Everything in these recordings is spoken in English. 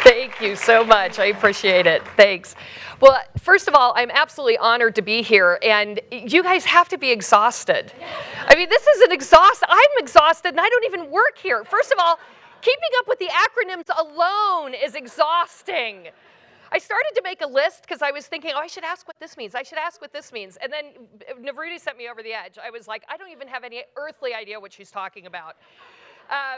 Thank you so much. I appreciate it. Thanks. Well, first of all, I'm absolutely honored to be here, and you guys have to be exhausted. I mean, this is I'm exhausted, and I don't even work here. First of all, keeping up with the acronyms alone is exhausting. I started to make a list because I was thinking, I should ask what this means. I should ask what this means. And then Navruti sent me over the edge. I was like, I don't even have any earthly idea what she's talking about.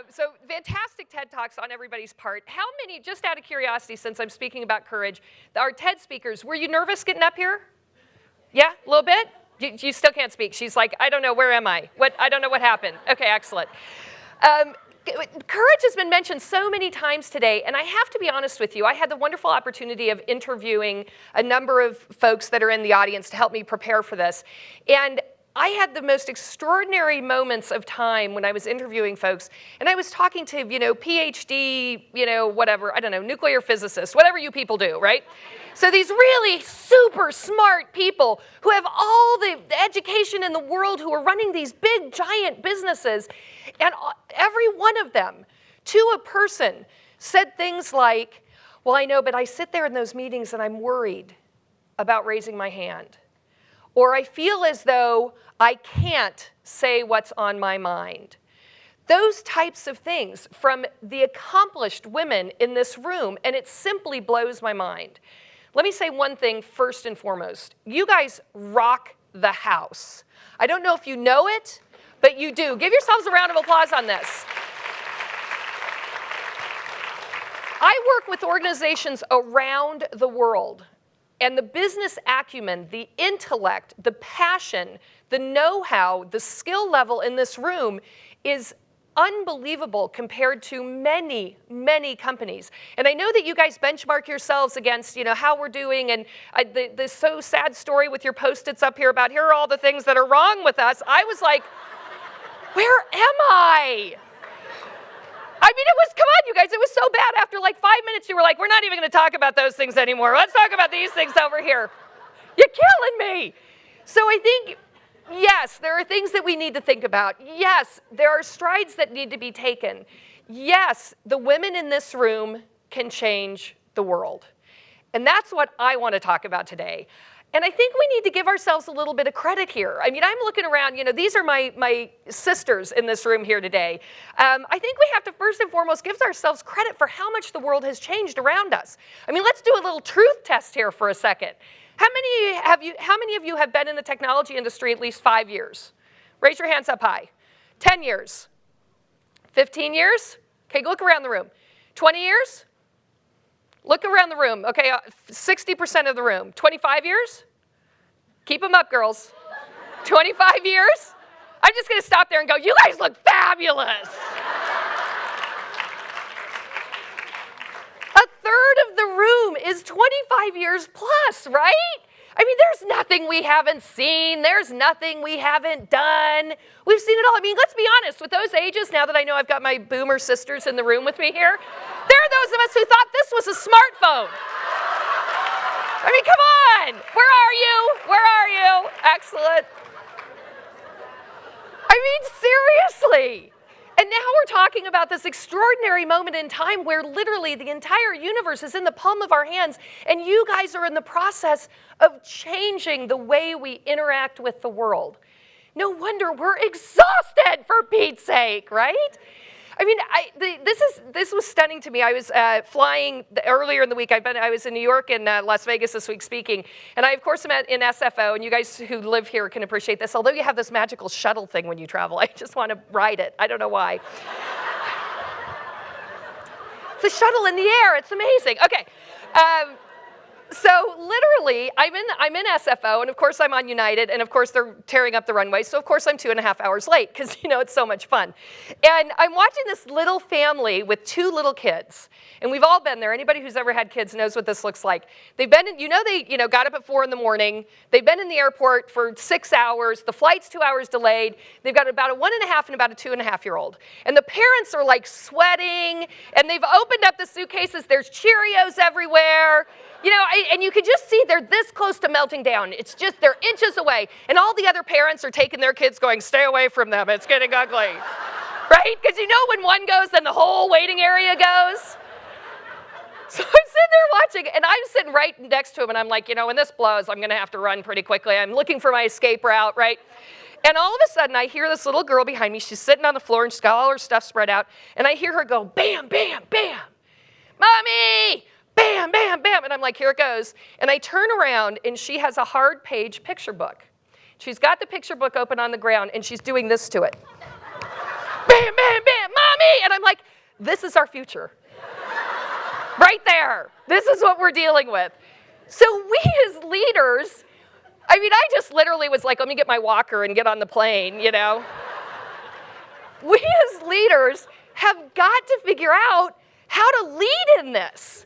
So fantastic TED Talks on everybody's part. How many, just out of curiosity, since I'm speaking about courage, our TED speakers, were you nervous getting up here? Yeah, a little bit? You still can't speak. She's like, I don't know, where am I? I don't know what happened. Okay, excellent. Courage has been mentioned so many times today, and I have to be honest with you. I had the wonderful opportunity of interviewing a number of folks that are in the audience to help me prepare for this. And I had the most extraordinary moments of time when I was interviewing folks, and I was talking to, PhD, whatever, I don't know, nuclear physicists, whatever you people do, right? So these really super smart people who have all the education in the world, who are running these big, giant businesses, and every one of them, to a person, said things like, well, I know, but I sit there in those meetings and I'm worried about raising my hand. Or I feel as though I can't say what's on my mind. Those types of things from the accomplished women in this room, and it simply blows my mind. Let me say one thing first and foremost. You guys rock the house. I don't know if you know it, but you do. Give yourselves a round of applause on this. I work with organizations around the world. And the business acumen, the intellect, the passion, the know-how, the skill level in this room is unbelievable compared to many, many companies. And I know that you guys benchmark yourselves against, how we're doing, and the so sad story with your Post-its up here about here are all the things that are wrong with us. I was like, where am I? I mean, come on, you guys, it was so bad. After like 5 minutes, you were like, we're not even going to talk about those things anymore. Let's talk about these things over here. You're killing me. So I think, yes, there are things that we need to think about. Yes, there are strides that need to be taken. Yes, the women in this room can change the world. And that's what I want to talk about today. And I think we need to give ourselves a little bit of credit here. I mean, I'm looking around, these are my sisters in this room here today. I think we have to first and foremost give ourselves credit for how much the world has changed around us. I mean, let's do a little truth test here for a second. How many of you have been in the technology industry at least 5 years? Raise your hands up high. 10 years? 15 years? Okay, look around the room. 20 years? Look around the room. Okay, 60% of the room. 25 years? Keep them up, girls. 25 years? I'm just going to stop there and go, you guys look fabulous. A third of the room is 25 years plus, right? I mean, there's nothing we haven't seen. There's nothing we haven't done. We've seen it all. I mean, let's be honest. With those ages, now that I know I've got my boomer sisters in the room with me here, there are those of us who thought this was a smartphone. I mean, come on. Where are you? Where are you? Excellent. I mean, seriously. And now we're talking about this extraordinary moment in time where literally the entire universe is in the palm of our hands, and you guys are in the process of changing the way we interact with the world. No wonder we're exhausted, for Pete's sake, right? I mean, this was stunning to me. I was flying earlier in the week. I was in New York and Las Vegas this week speaking, and I of course am in SFO. And you guys who live here can appreciate this. Although you have this magical shuttle thing when you travel, I just want to ride it. I don't know why. It's a shuttle in the air. It's amazing. Okay. So literally, I'm in SFO, and of course I'm on United, and of course they're tearing up the runway, so of course I'm 2.5 hours late, because it's so much fun. And I'm watching this little family with 2 little kids, and we've all been there. Anybody who's ever had kids knows what this looks like. They've been, they got up at 4 in the morning. They've been in the airport for 6 hours. The flight's 2 hours delayed. They've got about a 1.5 and about a 2.5-year-old. And the parents are like sweating, and they've opened up the suitcases. There's Cheerios everywhere. And you can just see they're this close to melting down. It's just they're inches away. And all the other parents are taking their kids going, stay away from them. It's getting ugly. Right? Because when one goes, then the whole waiting area goes. So I'm sitting there watching, and I'm sitting right next to him, and I'm like, when this blows, I'm going to have to run pretty quickly. I'm looking for my escape route, right? And all of a sudden, I hear this little girl behind me. She's sitting on the floor, and she's got all her stuff spread out. And I hear her go, bam, bam, bam. Mommy, bam, bam, bam. And I'm like, here it goes. And I turn around, and she has a hard-page picture book. She's got the picture book open on the ground, and she's doing this to it. Bam, bam, bam, Mommy. And I'm like, this is our future. Right there. This is what we're dealing with. So we as leaders, I just literally was like, let me get my walker and get on the plane, We as leaders have got to figure out how to lead in this.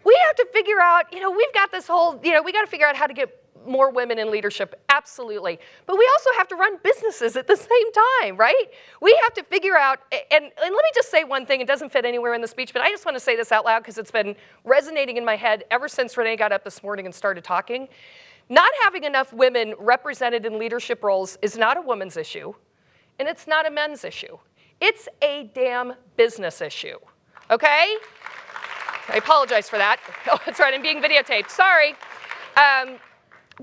We have to figure out, we've got this whole, we got to figure out how to get more women in leadership, absolutely. But we also have to run businesses at the same time, right? We have to figure out, and let me just say one thing, it doesn't fit anywhere in the speech, but I just want to say this out loud because it's been resonating in my head ever since Renee got up this morning and started talking. Not having enough women represented in leadership roles is not a woman's issue, and it's not a men's issue. It's a damn business issue, okay? I apologize for that. Oh, that's right, I'm being videotaped, sorry.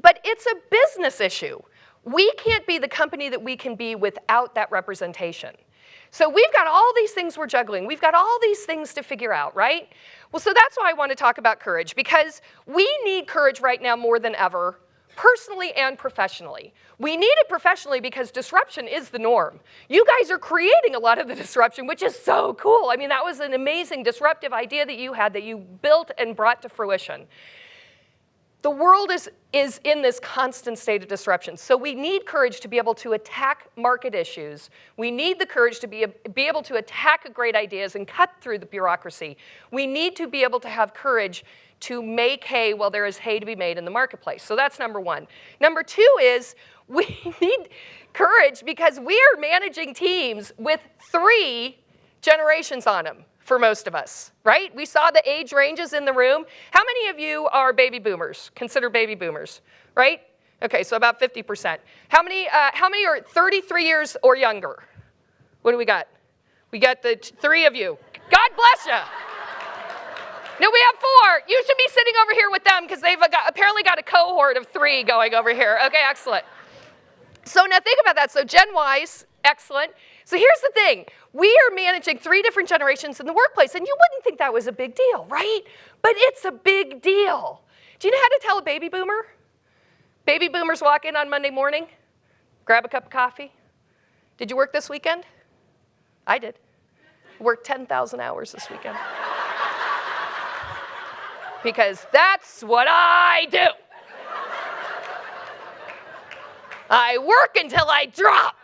But it's a business issue. We can't be the company that we can be without that representation. So we've got all these things we're juggling. We've got all these things to figure out, right? Well, so that's why I want to talk about courage, because we need courage right now more than ever, personally and professionally. We need it professionally because disruption is the norm. You guys are creating a lot of the disruption, which is so cool. That was an amazing disruptive idea that you had that you built and brought to fruition. The world is in this constant state of disruption. So we need courage to be able to attack market issues. We need the courage to be able to attack great ideas and cut through the bureaucracy. We need to be able to have courage to make hay while there is hay to be made in the marketplace. So that's number one. Number two is we need courage because we are managing teams with 3 generations on them. For most of us, right? We saw the age ranges in the room. How many of you are baby boomers? Consider baby boomers, right? Okay, so about 50%. How many are 33 years or younger? What do we got? We got the 3 of you. God bless you. No, we have 4. You should be sitting over here with them because they've apparently got a cohort of 3 going over here. Okay, excellent. So now think about that. So Gen Ys, excellent. So here's the thing. We are managing 3 different generations in the workplace, and you wouldn't think that was a big deal, right? But it's a big deal. Do you know how to tell a baby boomer? Baby boomers walk in on Monday morning, grab a cup of coffee. Did you work this weekend? I did. Worked 10,000 hours this weekend. Because that's what I do. I work until I drop.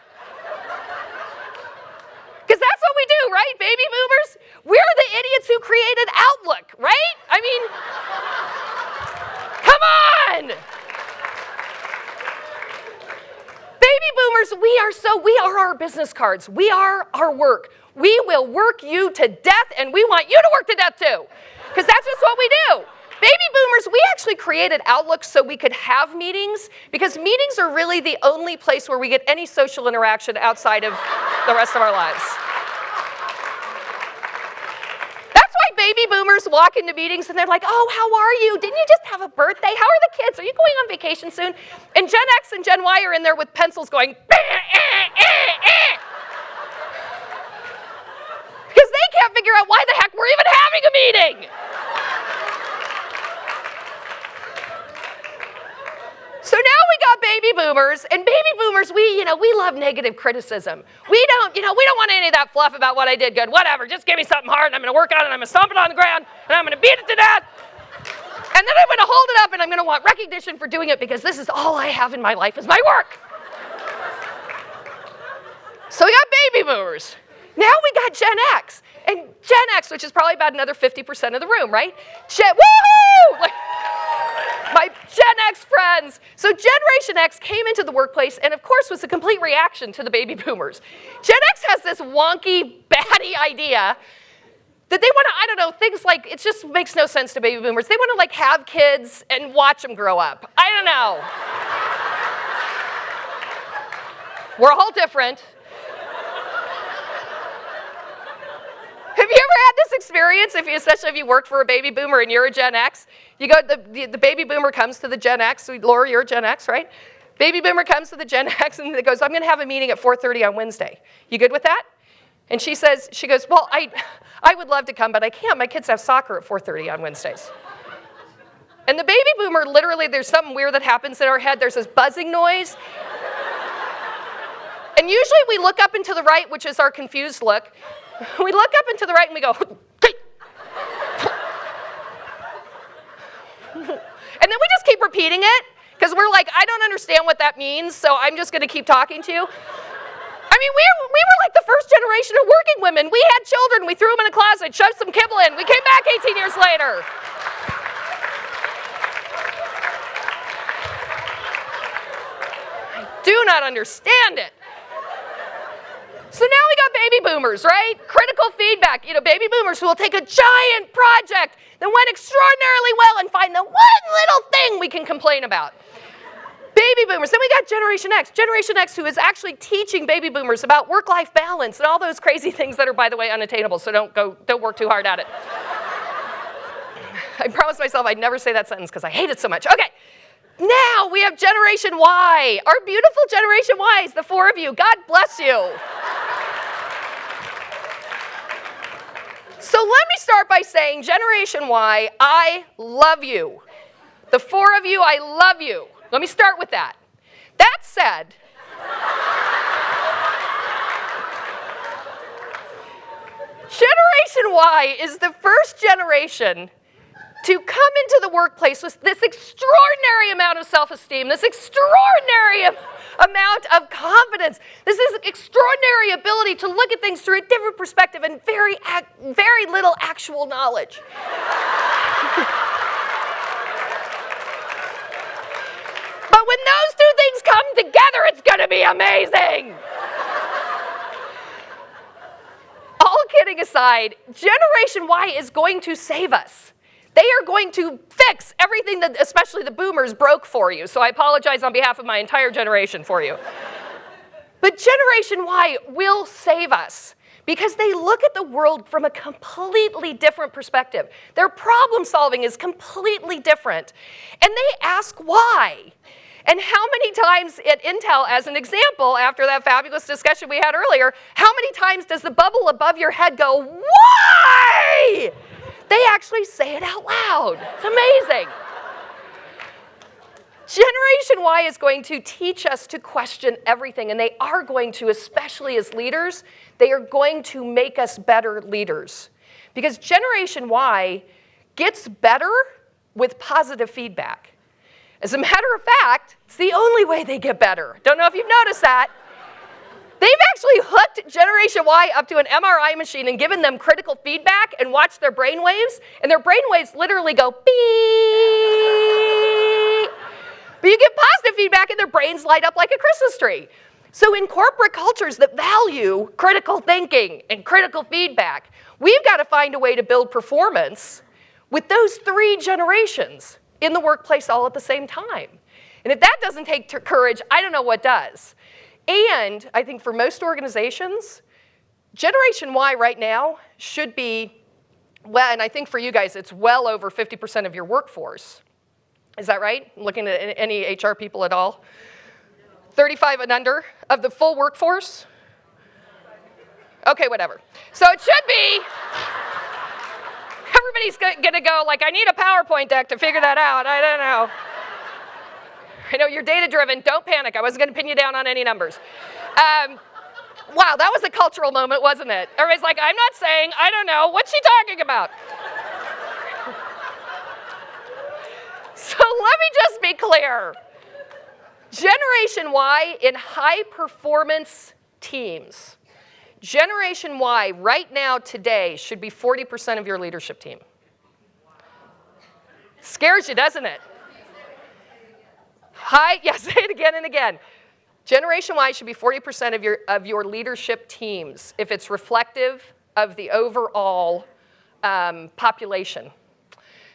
Because that's what we do, right, baby boomers? We're the idiots who created Outlook, right? Come on! Baby boomers, we are our business cards. We are our work. We will work you to death, and we want you to work to death too. Because that's just what we do. Baby boomers, we actually created Outlook so we could have meetings, because meetings are really the only place where we get any social interaction outside of the rest of our lives. That's why baby boomers walk into meetings and they're like, oh, how are you? Didn't you just have a birthday? How are the kids? Are you going on vacation soon? And Gen X and Gen Y are in there with pencils going, because they can't figure out why the heck we're even having a meeting. So now we got baby boomers, and baby boomers, we love negative criticism. We don't want any of that fluff about what I did good. Whatever, just give me something hard, and I'm going to work on it, and I'm going to stomp it on the ground, and I'm going to beat it to death. And then I'm going to hold it up, and I'm going to want recognition for doing it, because this is all I have in my life is my work. So we got baby boomers. Now we got Gen X. And Gen X, which is probably about another 50% of the room, right? Woohoo! My Gen X friends. So Generation X came into the workplace and, of course, was a complete reaction to the baby boomers. Gen X has this wonky, batty idea that they want to, things like, it just makes no sense to baby boomers. They want to, have kids and watch them grow up. I don't know. We're all different. Have you ever had this experience, especially if you work for a baby boomer and you're a Gen X? You go, the baby boomer comes to the Gen X. Laura, you're a Gen X, right? Baby boomer comes to the Gen X and it goes, I'm going to have a meeting at 4:30 on Wednesday. You good with that? And she goes, well, I would love to come, but I can't. My kids have soccer at 4:30 on Wednesdays. And the baby boomer, literally, there's something weird that happens in our head. There's this buzzing noise. And usually we look up and to the right, which is our confused look. We look up and to the right and we go, hey. And then we just keep repeating it because we're like, I don't understand what that means, so I'm just going to keep talking to you. I mean, we were like the first generation of working women. We had children. We threw them in a closet, shoved some kibble in. We came back 18 years later. I do not understand it. So now we got baby boomers, right? Critical feedback. Baby boomers who will take a giant project that went extraordinarily well and find the one little thing we can complain about. Baby boomers. Then we got Generation X. Generation X who is actually teaching baby boomers about work-life balance and all those crazy things that are, by the way, unattainable, so don't work too hard at it. I promised myself I'd never say that sentence because I hate it so much. Okay. Now we have Generation Y. Our beautiful Generation Ys, the four of you. God bless you. So let me start by saying, Generation Y, I love you. The four of you, I love you. Let me start with that. That said, Generation Y is the first generation to come into the workplace with this extraordinary amount of self-esteem, this extraordinary amount of confidence, this is extraordinary ability to look at things through a different perspective and very little actual knowledge. But when those two things come together, it's going to be amazing. All kidding aside, Generation Y is going to save us. They are going to fix everything that, especially the boomers, broke for you. So I apologize on behalf of my entire generation for you. But Generation Y will save us because they look at the world from a completely different perspective. Their problem solving is completely different. And they ask why. And how many times at Intel, as an example, after that fabulous discussion we had earlier, how many times does the bubble above your head go, why? They actually say it out loud. It's amazing. Generation Y is going to teach us to question everything, and they are going to, especially as leaders, they are going to make us better leaders. Because Generation Y gets better with positive feedback. As a matter of fact, it's the only way they get better. Don't know if you've noticed that. They've actually hooked Generation Y up to an MRI machine and given them critical feedback and watched their brain waves, and their brain waves literally go beep. But you get positive feedback and their brains light up like a Christmas tree. So in corporate cultures that value critical thinking and critical feedback, we've got to find a way to build performance with those three generations in the workplace all at the same time. And if that doesn't take courage, I don't know what does. And I think for most organizations, Generation Y right now should be, well, and I think for you guys, it's well over 50% of your workforce. Is that right? Looking at any HR people at all? 35 and under of the full workforce? Okay, whatever. So it should be, everybody's going to go like, I need a PowerPoint deck to figure that out. I don't know. I know you're data-driven. Don't panic. I wasn't going to pin you down on any numbers. Wow, that was a cultural moment, wasn't it? Everybody's like, I'm not saying, I don't know. What's she talking about? So let me just be clear. Generation Y in high-performance teams. Generation Y right now, today, should be 40% of your leadership team. It scares you, doesn't it? Yes, say it again and again. Generation Y should be 40% of your leadership teams if it's reflective of the overall population.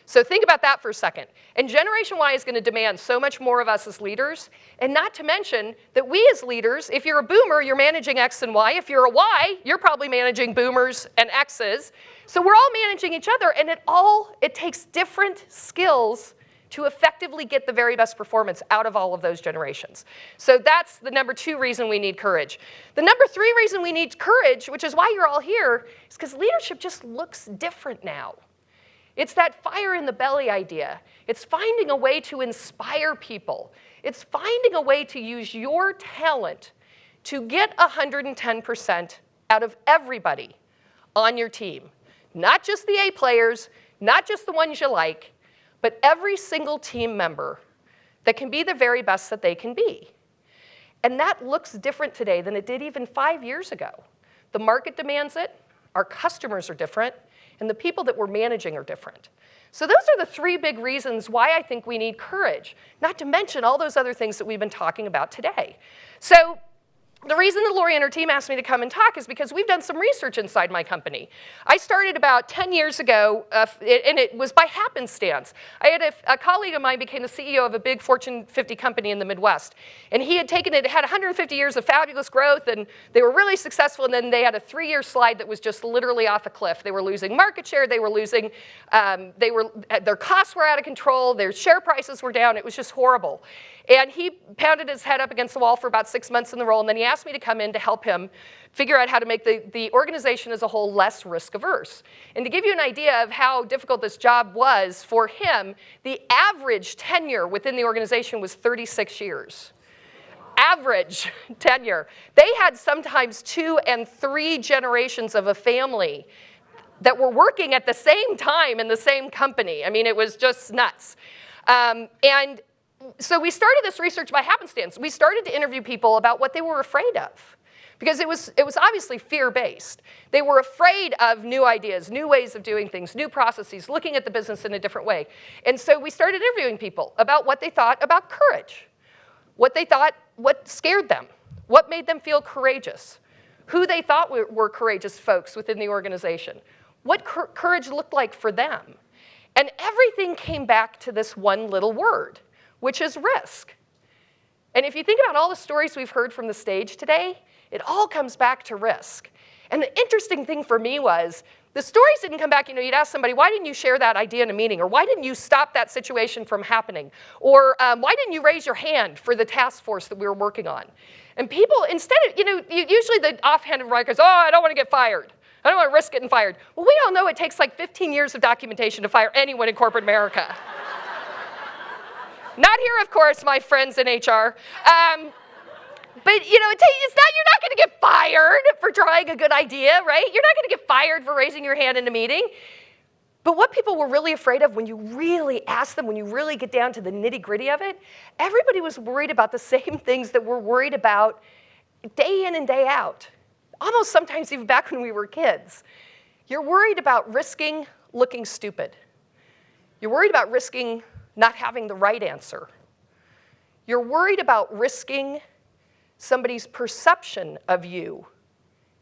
So think about that for a second. And Generation Y is going to demand so much more of us as leaders, and not to mention that we as leaders, if you're a boomer, you're managing X and Y. If you're a Y, you're probably managing boomers and X's. So we're all managing each other, and it takes different skills to effectively get the very best performance out of all of those generations. So that's the number 2 reason we need courage. The number 3 reason we need courage, which is why you're all here, is because leadership just looks different now. It's that fire in the belly idea. It's finding a way to inspire people. It's finding a way to use your talent to get 110% out of everybody on your team. Not just the A players, not just the ones you like, but every single team member that can be the very best that they can be. And that looks different today than it did even 5 years ago. The market demands it, our customers are different, and the people that we're managing are different. So those are the 3 big reasons why I think we need courage, not to mention all those other things that we've been talking about today. So the reason that Lori and her team asked me to come and talk is because we've done some research inside my company. I started about 10 years ago, and it was by happenstance. I had a colleague of mine became the CEO of a big Fortune 50 company in the Midwest. And he had taken it, had 150 years of fabulous growth, and they were really successful, and then they had a 3-year slide that was just literally off a cliff. They were losing market share, they were losing, their costs were out of control, their share prices were down, it was just horrible. And he pounded his head up against the wall for about 6 months in the role, and then he asked me to come in to help him figure out how to make the organization as a whole less risk averse. And to give you an idea of how difficult this job was for him, the average tenure within the organization was 36 years. Average tenure. They had sometimes 2 and 3 generations of a family that were working at the same time in the same company. I mean, it was just nuts. And so we started this research by happenstance. We started to interview people about what they were afraid of, because it was obviously fear-based. They were afraid of new ideas, new ways of doing things, new processes, looking at the business in a different way. And so we started interviewing people about what they thought about courage, what they thought, what scared them, what made them feel courageous, who they thought were courageous folks within the organization, what courage looked like for them. And everything came back to this one little word, which is risk. And if you think about all the stories we've heard from the stage today, it all comes back to risk. And the interesting thing for me was, the stories didn't come back, you'd ask somebody, why didn't you share that idea in a meeting? Or why didn't you stop that situation from happening? Or why didn't you raise your hand for the task force that we were working on? And people, instead of, usually the offhanded remark is, oh, I don't want to get fired. I don't want to risk getting fired. Well, we all know it takes like 15 years of documentation to fire anyone in corporate America. Not here, of course, my friends in HR. But you're not going to get fired for trying a good idea, right? You're not going to get fired for raising your hand in a meeting. But what people were really afraid of when you really ask them, when you really get down to the nitty-gritty of it, everybody was worried about the same things that we're worried about day in and day out. Almost sometimes even back when we were kids. You're worried about risking looking stupid. You're worried about risking not having the right answer. You're worried about risking somebody's perception of you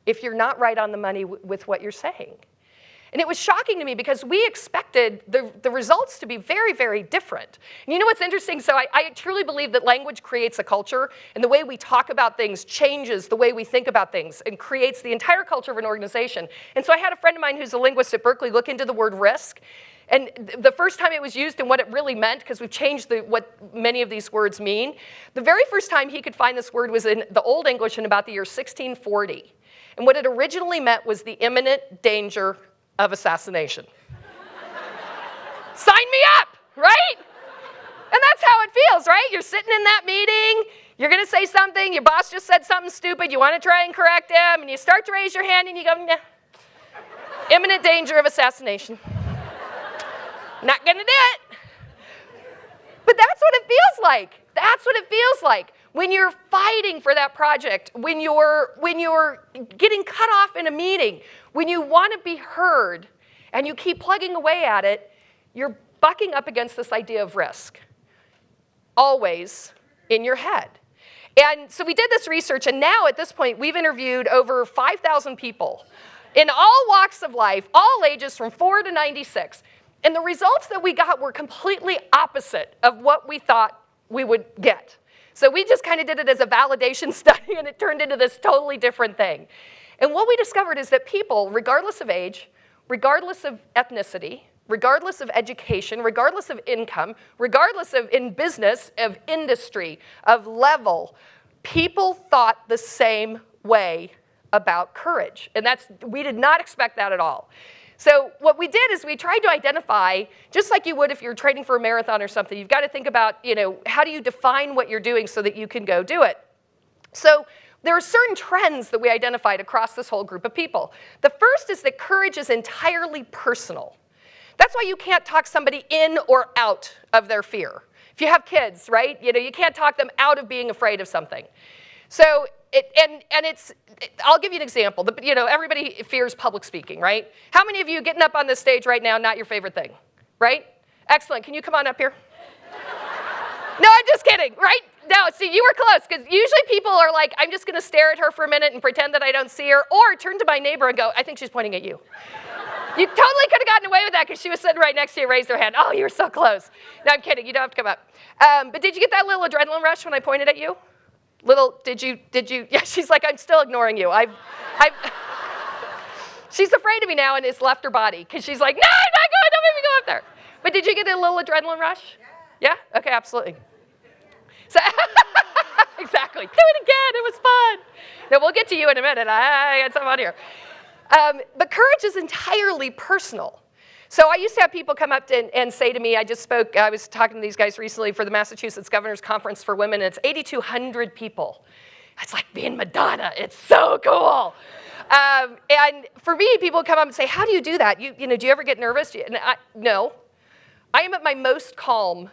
if you're not right on the money with what you're saying. And it was shocking to me because we expected the results to be very, very different. And you know what's interesting? So I truly believe that language creates a culture, and the way we talk about things changes the way we think about things and creates the entire culture of an organization. And so I had a friend of mine who's a linguist at Berkeley look into the word risk. And the first time it was used and what it really meant, because we've changed what many of these words mean, the very first time he could find this word was in the Old English in about the year 1640. And what it originally meant was the imminent danger of assassination. Sign me up, right? And that's how it feels, right? You're sitting in that meeting, you're going to say something, your boss just said something stupid, you want to try and correct him, and you start to raise your hand and you go, nah. Imminent danger of assassination. Not going to do it. But that's what it feels like. That's what it feels like when you're fighting for that project, when you're getting cut off in a meeting, when you want to be heard and you keep plugging away at it, you're bucking up against this idea of risk, always in your head. And so we did this research, and now at this point, we've interviewed over 5,000 people in all walks of life, all ages from 4 to 96. And the results that we got were completely opposite of what we thought we would get. So we just kind of did it as a validation study, and it turned into this totally different thing. And what we discovered is that people, regardless of age, regardless of ethnicity, regardless of education, regardless of income, regardless of in business, of industry, of level, people thought the same way about courage. And we did not expect that at all. So what we did is we tried to identify, just like you would if you're training for a marathon or something, you've got to think about, how do you define what you're doing so that you can go do it? So there are certain trends that we identified across this whole group of people. The first is that courage is entirely personal. That's why you can't talk somebody in or out of their fear. If you have kids, right, you can't talk them out of being afraid of something. So I'll give you an example. Everybody fears public speaking, right? How many of you getting up on this stage right now, not your favorite thing, right? Excellent. Can you come on up here? No, I'm just kidding, right? No, see, you were close, because usually people are like, I'm just going to stare at her for a minute and pretend that I don't see her, or turn to my neighbor and go, I think she's pointing at you. You totally could have gotten away with that because she was sitting right next to you, raised her hand. Oh, you were so close. No, I'm kidding. You don't have to come up. But did you get that little adrenaline rush when I pointed at you? Did you? Yeah, she's like, I'm still ignoring you. She's afraid of me now and it's left her body because she's like, no, I'm not going, don't make me go up there. But did you get a little adrenaline rush? Yeah? Okay, absolutely. So, exactly. Do it again, it was fun. Now, we'll get to you in a minute. I got something on here. But courage is entirely personal. So I used to have people come up and say to me, I was talking to these guys recently for the Massachusetts Governor's Conference for Women, and it's 8,200 people. It's like being Madonna. It's so cool. And for me, people would come up and say, how do you do that? Do you ever get nervous? No. I am at my most calm,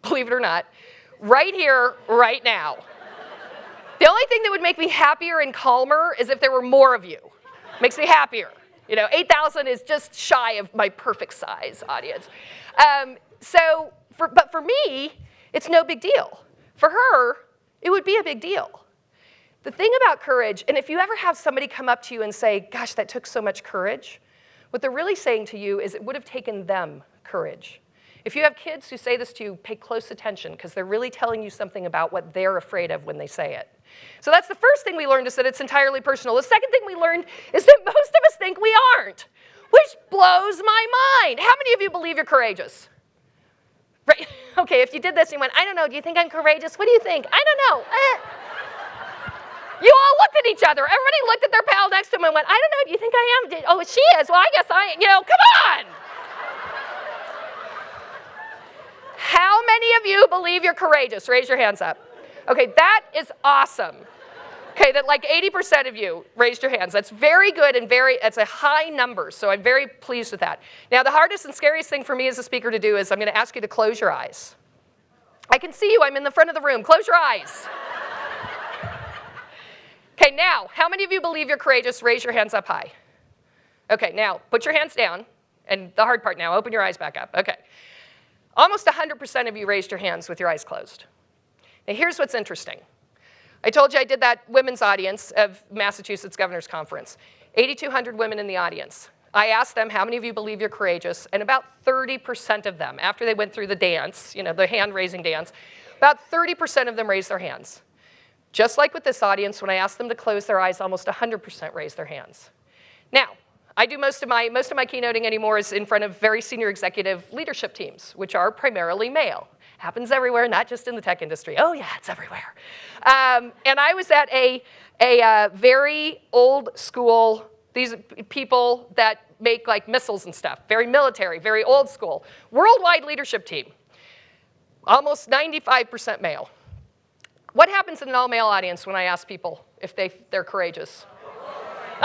believe it or not, right here, right now. The only thing that would make me happier and calmer is if there were more of you. Makes me happier. 8,000 is just shy of my perfect size audience. But for me, it's no big deal. For her, it would be a big deal. The thing about courage, and if you ever have somebody come up to you and say, gosh, that took so much courage, what they're really saying to you is it would have taken them courage. If you have kids who say this to you, pay close attention because they're really telling you something about what they're afraid of when they say it. So that's the first thing we learned, is that it's entirely personal. The second thing we learned is that most of us think we aren't, which blows my mind. How many of you believe you're courageous? Right? Okay, if you did this and you went, I don't know, do you think I'm courageous? What do you think? I don't know. You all looked at each other. Everybody looked at their pal next to them and went, I don't know, do you think I am? Oh, she is. Well, I guess I am. Come on. How many of you believe you're courageous? Raise your hands up. Okay, that is awesome. Okay, that like 80% of you raised your hands. That's very good and that's a high number, so I'm very pleased with that. Now, the hardest and scariest thing for me as a speaker to do is I'm going to ask you to close your eyes. I can see you. I'm in the front of the room. Close your eyes. Okay, now, how many of you believe you're courageous? Raise your hands up high. Okay, now, put your hands down, and the hard part now, open your eyes back up. Okay. Almost 100% of you raised your hands with your eyes closed. Now, here's what's interesting. I told you I did that women's audience of Massachusetts Governor's Conference. 8,200 women in the audience. I asked them, how many of you believe you're courageous? And about 30% of them, after they went through the dance, the hand-raising dance, about 30% of them raised their hands. Just like with this audience, when I asked them to close their eyes, almost 100% raised their hands. Now, I do most of my keynoting anymore is in front of very senior executive leadership teams, which are primarily male. Happens everywhere, not just in the tech industry. Oh yeah, it's everywhere. And I was at a very old school, these people that make like missiles and stuff, very military, very old school, worldwide leadership team, almost 95% male. What happens in an all-male audience when I ask people if they're courageous?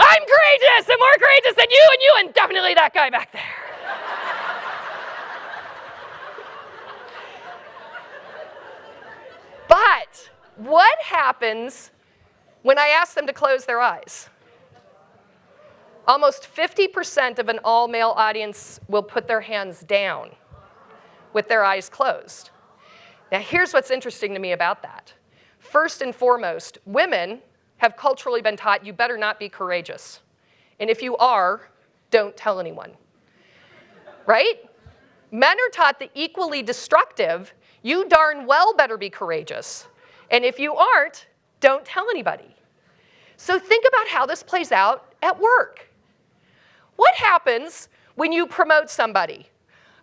I'm courageous and more courageous than you, and definitely that guy back there. But what happens when I ask them to close their eyes? Almost 50% of an all-male audience will put their hands down with their eyes closed. Now, here's what's interesting to me about that. First and foremost, women have culturally been taught you better not be courageous. And if you are, don't tell anyone. Right? Men are taught the equally destructive, you darn well better be courageous. And if you aren't, don't tell anybody. So think about how this plays out at work. What happens when you promote somebody?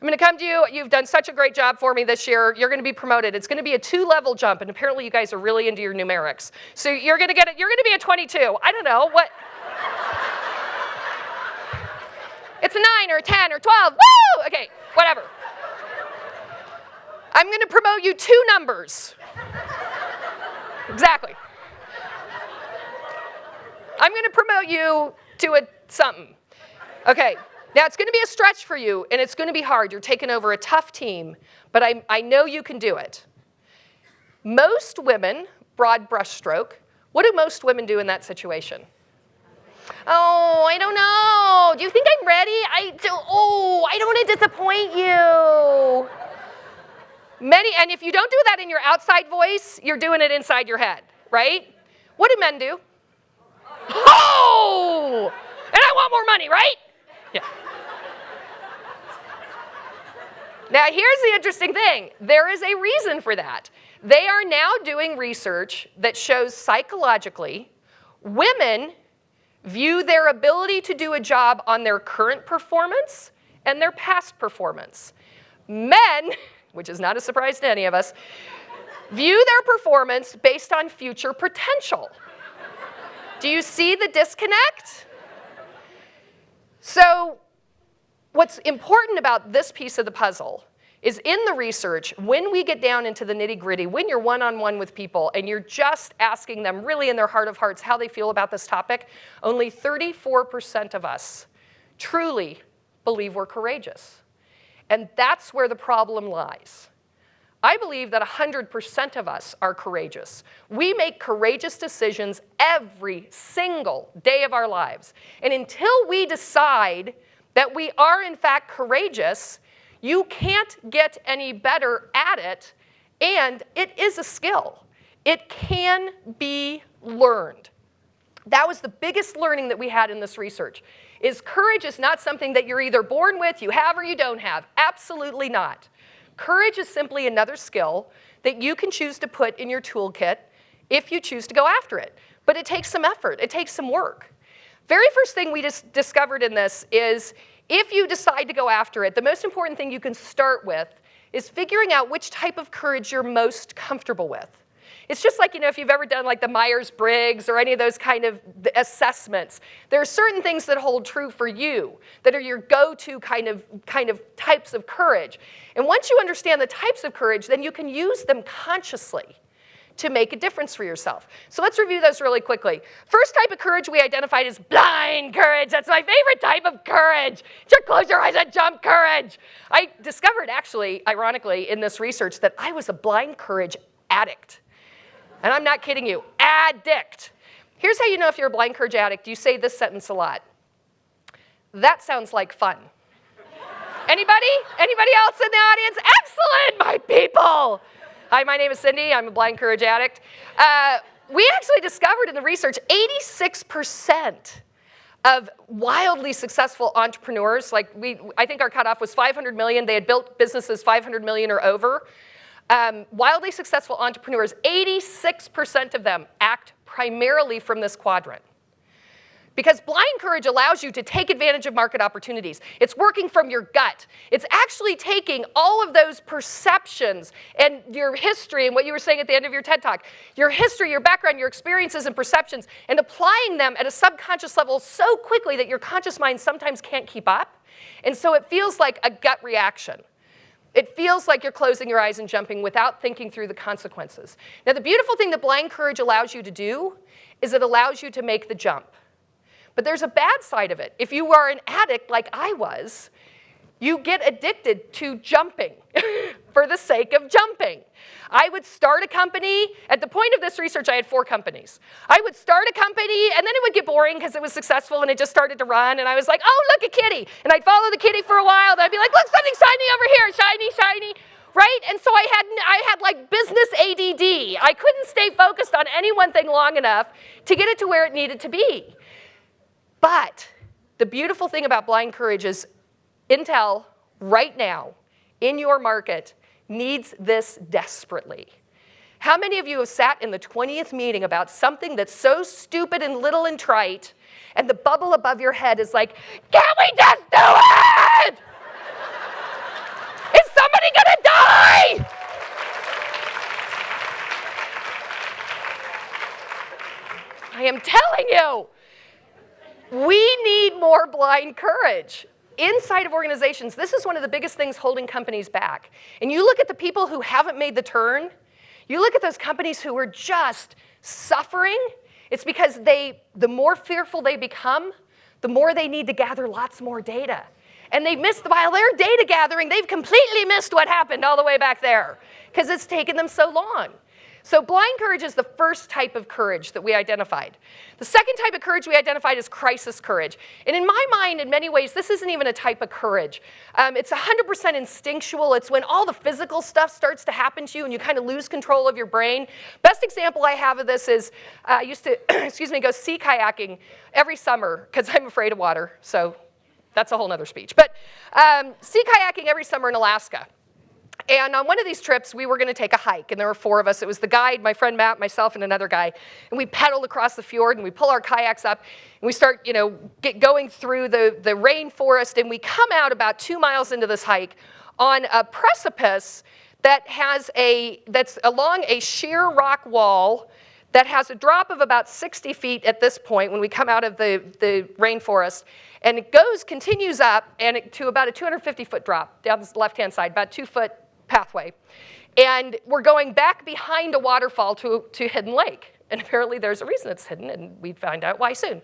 I'm going to come to you. You've done such a great job for me this year. You're going to be promoted. It's going to be a 2-level jump, and apparently you guys are really into your numerics. So you're going to get it. You're going to be a 22. I don't know what. It's a 9 or a 10 or 12. Woo! Okay, whatever. I'm going to promote you 2 numbers. Exactly. I'm going to promote you to a something. Okay. Now, it's going to be a stretch for you, and it's going to be hard. You're taking over a tough team, but I know you can do it. Most women, broad brushstroke, what do most women do in that situation? Oh, I don't know. Do you think I'm ready? I don't want to disappoint you. And if you don't do that in your outside voice, you're doing it inside your head, right? What do men do? Oh! And I want more money, right? Yeah. Now, here's the interesting thing. There is a reason for that. They are now doing research that shows psychologically women view their ability to do a job on their current performance and their past performance. Men, which is not a surprise to any of us, view their performance based on future potential. Do you see the disconnect? So, what's important about this piece of the puzzle is in the research, when we get down into the nitty-gritty, when you're one-on-one with people and you're just asking them really in their heart of hearts how they feel about this topic, only 34% of us truly believe we're courageous. And that's where the problem lies. I believe that 100% of us are courageous. We make courageous decisions every single day of our lives. And until we decide that we are in fact courageous, you can't get any better at it, and it is a skill. It can be learned. That was the biggest learning that we had in this research, is courage is not something that you're either born with, you have, or you don't have. Absolutely not. Courage is simply another skill that you can choose to put in your toolkit if you choose to go after it. But it takes some effort. It takes some work. Very first thing we just discovered in this is if you decide to go after it, the most important thing you can start with is figuring out which type of courage you're most comfortable with. It's just like, if you've ever done like the Myers-Briggs or any of those kind of assessments, there are certain things that hold true for you that are your go-to kind of types of courage. And once you understand the types of courage, then you can use them consciously to make a difference for yourself. So let's review those really quickly. First type of courage we identified is blind courage. That's my favorite type of courage. Just close your eyes and jump courage. I discovered actually, ironically, in this research that I was a blind courage addict. And I'm not kidding you, addict. Here's how you know if you're a blind courage addict. You say this sentence a lot. That sounds like fun. Anybody? Anybody else in the audience? Excellent, my people. Hi, my name is Cindy. I'm a blind courage addict. We actually discovered in the research 86% of wildly successful entrepreneurs, I think our cutoff was 500 million. They had built businesses 500 million or over. Wildly successful entrepreneurs, 86% of them act primarily from this quadrant. Because blind courage allows you to take advantage of market opportunities. It's working from your gut. It's actually taking all of those perceptions and your history and what you were saying at the end of your TED Talk, your history, your background, your experiences and perceptions, and applying them at a subconscious level so quickly that your conscious mind sometimes can't keep up. And so it feels like a gut reaction. It feels like you're closing your eyes and jumping without thinking through the consequences. Now, the beautiful thing that blind courage allows you to do is it allows you to make the jump. But there's a bad side of it. If you are an addict like I was, you get addicted to jumping for the sake of jumping. I would start a company. At the point of this research, I had 4 companies. I would start a company, and then it would get boring because it was successful, and it just started to run, and I was like, oh, look, a kitty. And I'd follow the kitty for a while, and I'd be like, look, something shiny over here, shiny, shiny, right? And so I had like business ADD. I couldn't stay focused on any one thing long enough to get it to where it needed to be. But the beautiful thing about blind courage is Intel, right now, in your market needs this desperately. How many of you have sat in the 20th meeting about something that's so stupid and little and trite, and the bubble above your head is like, can we just do it? Is somebody gonna die? I am telling you, we need more blind courage. Inside of organizations, this is one of the biggest things holding companies back. And you look at the people who haven't made the turn, you look at those companies who are just suffering, it's because the more fearful they become, the more they need to gather lots more data. And they've missed, while they're data gathering, they've completely missed what happened all the way back there because it's taken them so long. So blind courage is the first type of courage that we identified. The second type of courage we identified is crisis courage. And in my mind, in many ways, this isn't even a type of courage. It's 100% instinctual. It's when all the physical stuff starts to happen to you and you kind of lose control of your brain. Best example I have of this is I used to go sea kayaking every summer because I'm afraid of water. So that's a whole nother speech. But sea kayaking every summer in Alaska. And on one of these trips, we were going to take a hike, and there were 4 of us. It was the guide, my friend Matt, myself, and another guy. And we pedaled across the fjord, and we pull our kayaks up, and we start, going through the rainforest, and we come out about 2 miles into this hike on a precipice that's along a sheer rock wall that has a drop of about 60 feet at this point when we come out of the rainforest. And it continues up to about a 250-foot drop down the left-hand side, about 2-foot pathway. And we're going back behind a waterfall to Hidden Lake. And apparently there's a reason it's hidden, and we'd find out why soon.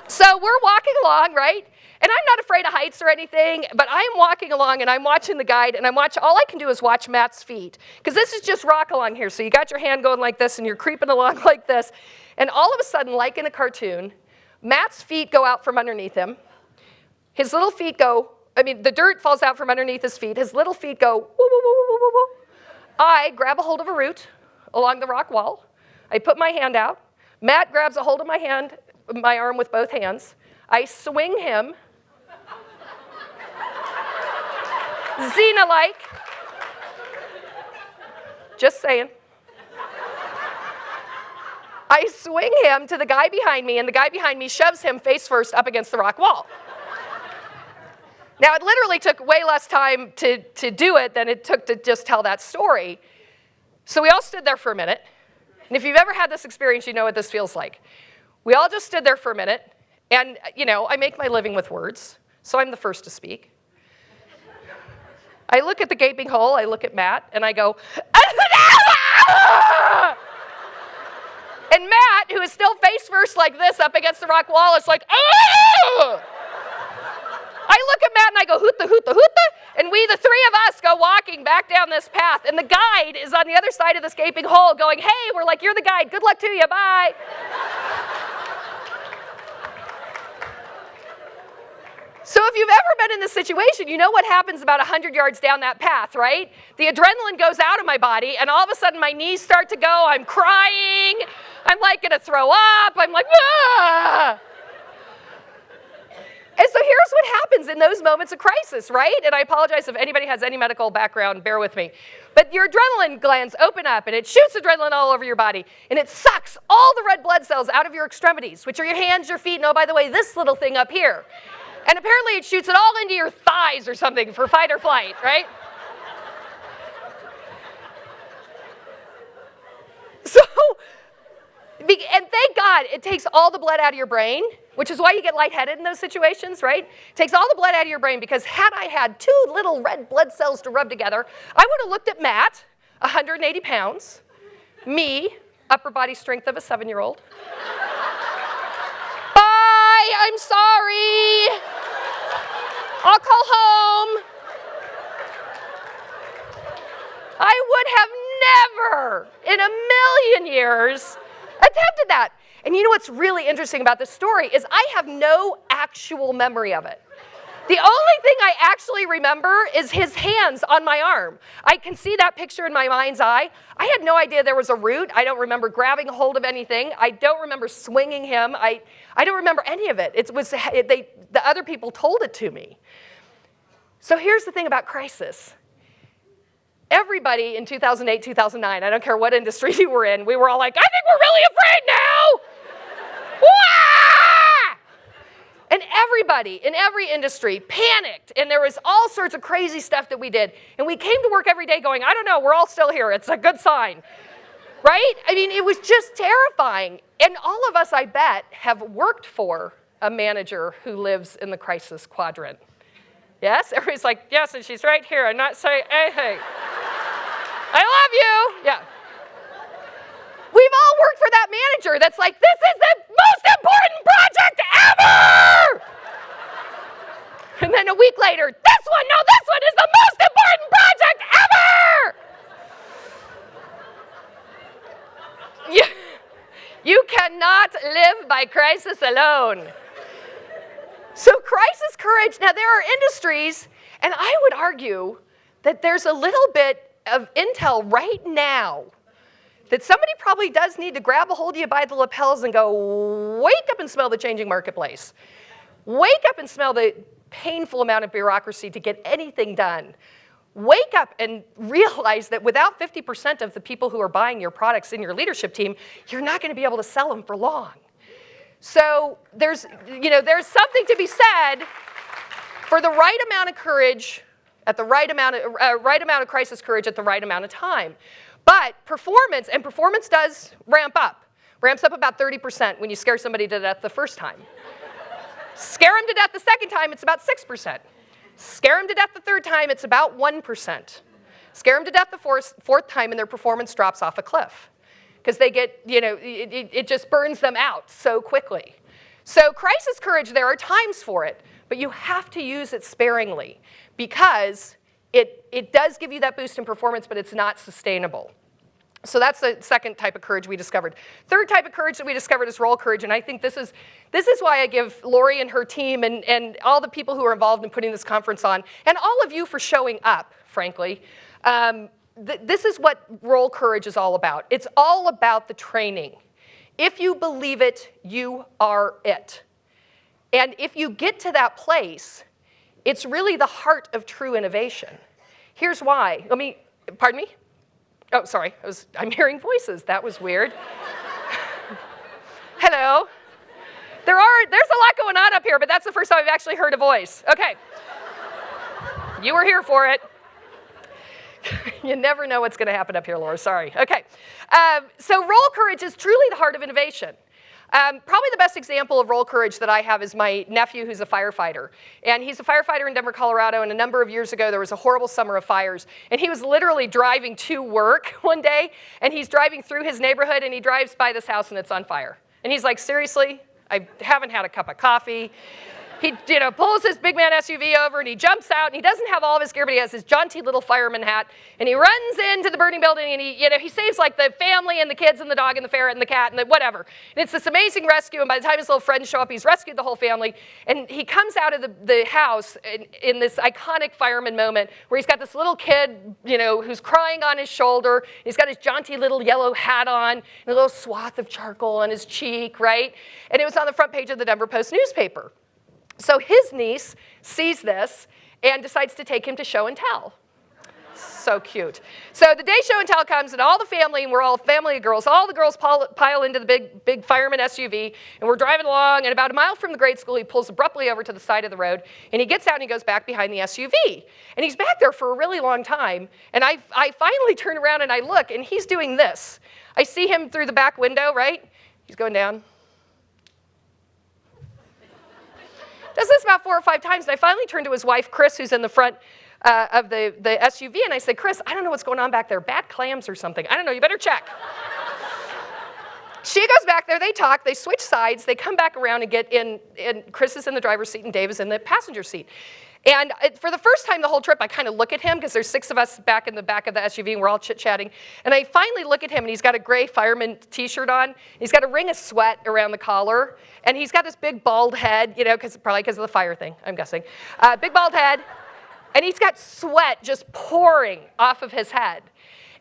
So we're walking along, right? And I'm not afraid of heights or anything, but I'm walking along, and I'm watching the guide, and all I can do is watch Matt's feet. Because this is just rock along here. So you got your hand going like this, and you're creeping along like this. And all of a sudden, like in a cartoon, Matt's feet go out from underneath him. His little feet the dirt falls out from underneath his feet. His little feet go, woo, woo, woo, woo, woo, woo. I grab a hold of a root along the rock wall. I put my hand out. Matt grabs a hold of my arm with both hands. I swing him, Xena-like. Just saying. I swing him to the guy behind me, and the guy behind me shoves him face first up against the rock wall. Now, it literally took way less time to do it than it took to just tell that story. So we all stood there for a minute. And if you've ever had this experience, you know what this feels like. We all just stood there for a minute. And, I make my living with words, so I'm the first to speak. I look at the gaping hole, I look at Matt, and I go, and Matt, who is still face first like this up against the rock wall, is like, ah! I look at Matt and I go, hoota, hoota, hoota, and we, the 3 of us, go walking back down this path, and the guide is on the other side of this gaping hole going, hey, we're like, you're the guide, good luck to you, bye. So if you've ever been in this situation, you know what happens about 100 yards down that path, right? The adrenaline goes out of my body, and all of a sudden my knees start to go, I'm crying, I'm like gonna throw up, I'm like, ah! And so here's what happens in those moments of crisis, right? And I apologize if anybody has any medical background, bear with me. But your adrenaline glands open up, and it shoots adrenaline all over your body, and it sucks all the red blood cells out of your extremities, which are your hands, your feet, and oh, by the way, this little thing up here. And apparently it shoots it all into your thighs or something for fight or flight, right? So, and thank God it takes all the blood out of your brain, which is why you get lightheaded in those situations, right? It takes all the blood out of your brain, because had I had 2 little red blood cells to rub together, I would have looked at Matt, 180 pounds, me, upper body strength of a 7-year-old. Bye, I'm sorry. I'll call home. I would have never in a million years attempted that. And you know what's really interesting about this story is I have no actual memory of it. The only thing I actually remember is his hands on my arm. I can see that picture in my mind's eye. I had no idea there was a root. I don't remember grabbing a hold of anything. I don't remember swinging him. I don't remember any of it. The other people told it to me. So here's the thing about crisis. Everybody in 2008, 2009, I don't care what industry you were in, we were all like, I think we're really afraid now. Wah! And everybody in every industry panicked, and there was all sorts of crazy stuff that we did. And we came to work every day going, I don't know, we're all still here. It's a good sign, right? I mean, it was just terrifying. And all of us, I bet, have worked for a manager who lives in the crisis quadrant. Yes? Everybody's like, yes, and she's right here. I'm not saying anything. I love you. Yeah. We've all worked for that manager that's like, this is the most important project ever! And then a week later, this one is the most important project ever! You cannot live by crisis alone. So crisis courage, now there are industries, and I would argue that there's a little bit of intel right now that somebody probably does need to grab a hold of you by the lapels and go, wake up and smell the changing marketplace. Wake up and smell the painful amount of bureaucracy to get anything done. Wake up and realize that without 50% of the people who are buying your products in your leadership team, you're not going to be able to sell them for long. So there's something to be said for the right amount of courage at the right amount of crisis courage at the right amount of time. But performance does ramp up. Ramps up about 30% when you scare somebody to death the first time. Scare them to death the second time, it's about 6%. Scare them to death the third time, it's about 1%. Scare them to death the fourth time, and their performance drops off a cliff. Because they get, it just burns them out so quickly. So crisis courage, there are times for it, but you have to use it sparingly because it does give you that boost in performance, but it's not sustainable. So that's the second type of courage we discovered. Third type of courage that we discovered is role courage, and I think this is why I give Lori and her team and all the people who are involved in putting this conference on, and all of you for showing up, frankly. This is what role courage is all about. It's all about the training. If you believe it, you are it. And if you get to that place, it's really the heart of true innovation. Here's why. Pardon me? Oh, sorry, I'm hearing voices. That was weird. Hello. There's a lot going on up here, but that's the first time I've actually heard a voice. Okay. You were here for it. You never know what's going to happen up here, Laura. Sorry. Okay. So role courage is truly the heart of innovation. Probably the best example of role courage that I have is my nephew, who's a firefighter. And he's a firefighter in Denver, Colorado, and a number of years ago, there was a horrible summer of fires. And he was literally driving to work one day, and he's driving through his neighborhood, and he drives by this house, and it's on fire. And he's like, seriously? I haven't had a cup of coffee. He pulls his big man SUV over, and he jumps out, and he doesn't have all of his gear, but he has his jaunty little fireman hat, and he runs into the burning building, and he saves like the family and the kids and the dog and the ferret and the cat and the whatever. And it's this amazing rescue, and by the time his little friends show up, he's rescued the whole family, and he comes out of the house in this iconic fireman moment where he's got this little kid, who's crying on his shoulder. He's got his jaunty little yellow hat on, and a little swath of charcoal on his cheek, right? And it was on the front page of the Denver Post newspaper. So his niece sees this and decides to take him to show and tell. So cute. So the day show and tell comes, and all the family, and we're all a family of girls, all the girls pile into the big fireman SUV, and we're driving along, and about a mile from the grade school, he pulls abruptly over to the side of the road, and he gets out and he goes back behind the SUV. And he's back there for a really long time, and I finally turn around and I look, and he's doing this. I see him through the back window, right? He's going down. Does this about 4 or 5 times, and I finally turn to his wife, Chris, who's in the front of the SUV, and I say, Chris, I don't know what's going on back there, bad clams or something. I don't know, you better check. She goes back there, they talk, they switch sides, they come back around and get in, and Chris is in the driver's seat and Dave is in the passenger seat. And for the first time the whole trip, I kind of look at him, because there's 6 of us back in the back of the SUV, and we're all chit-chatting. And I finally look at him, and he's got a gray fireman t-shirt on. He's got a ring of sweat around the collar. And he's got this big bald head, probably because of the fire thing, I'm guessing. Big bald head. And he's got sweat just pouring off of his head.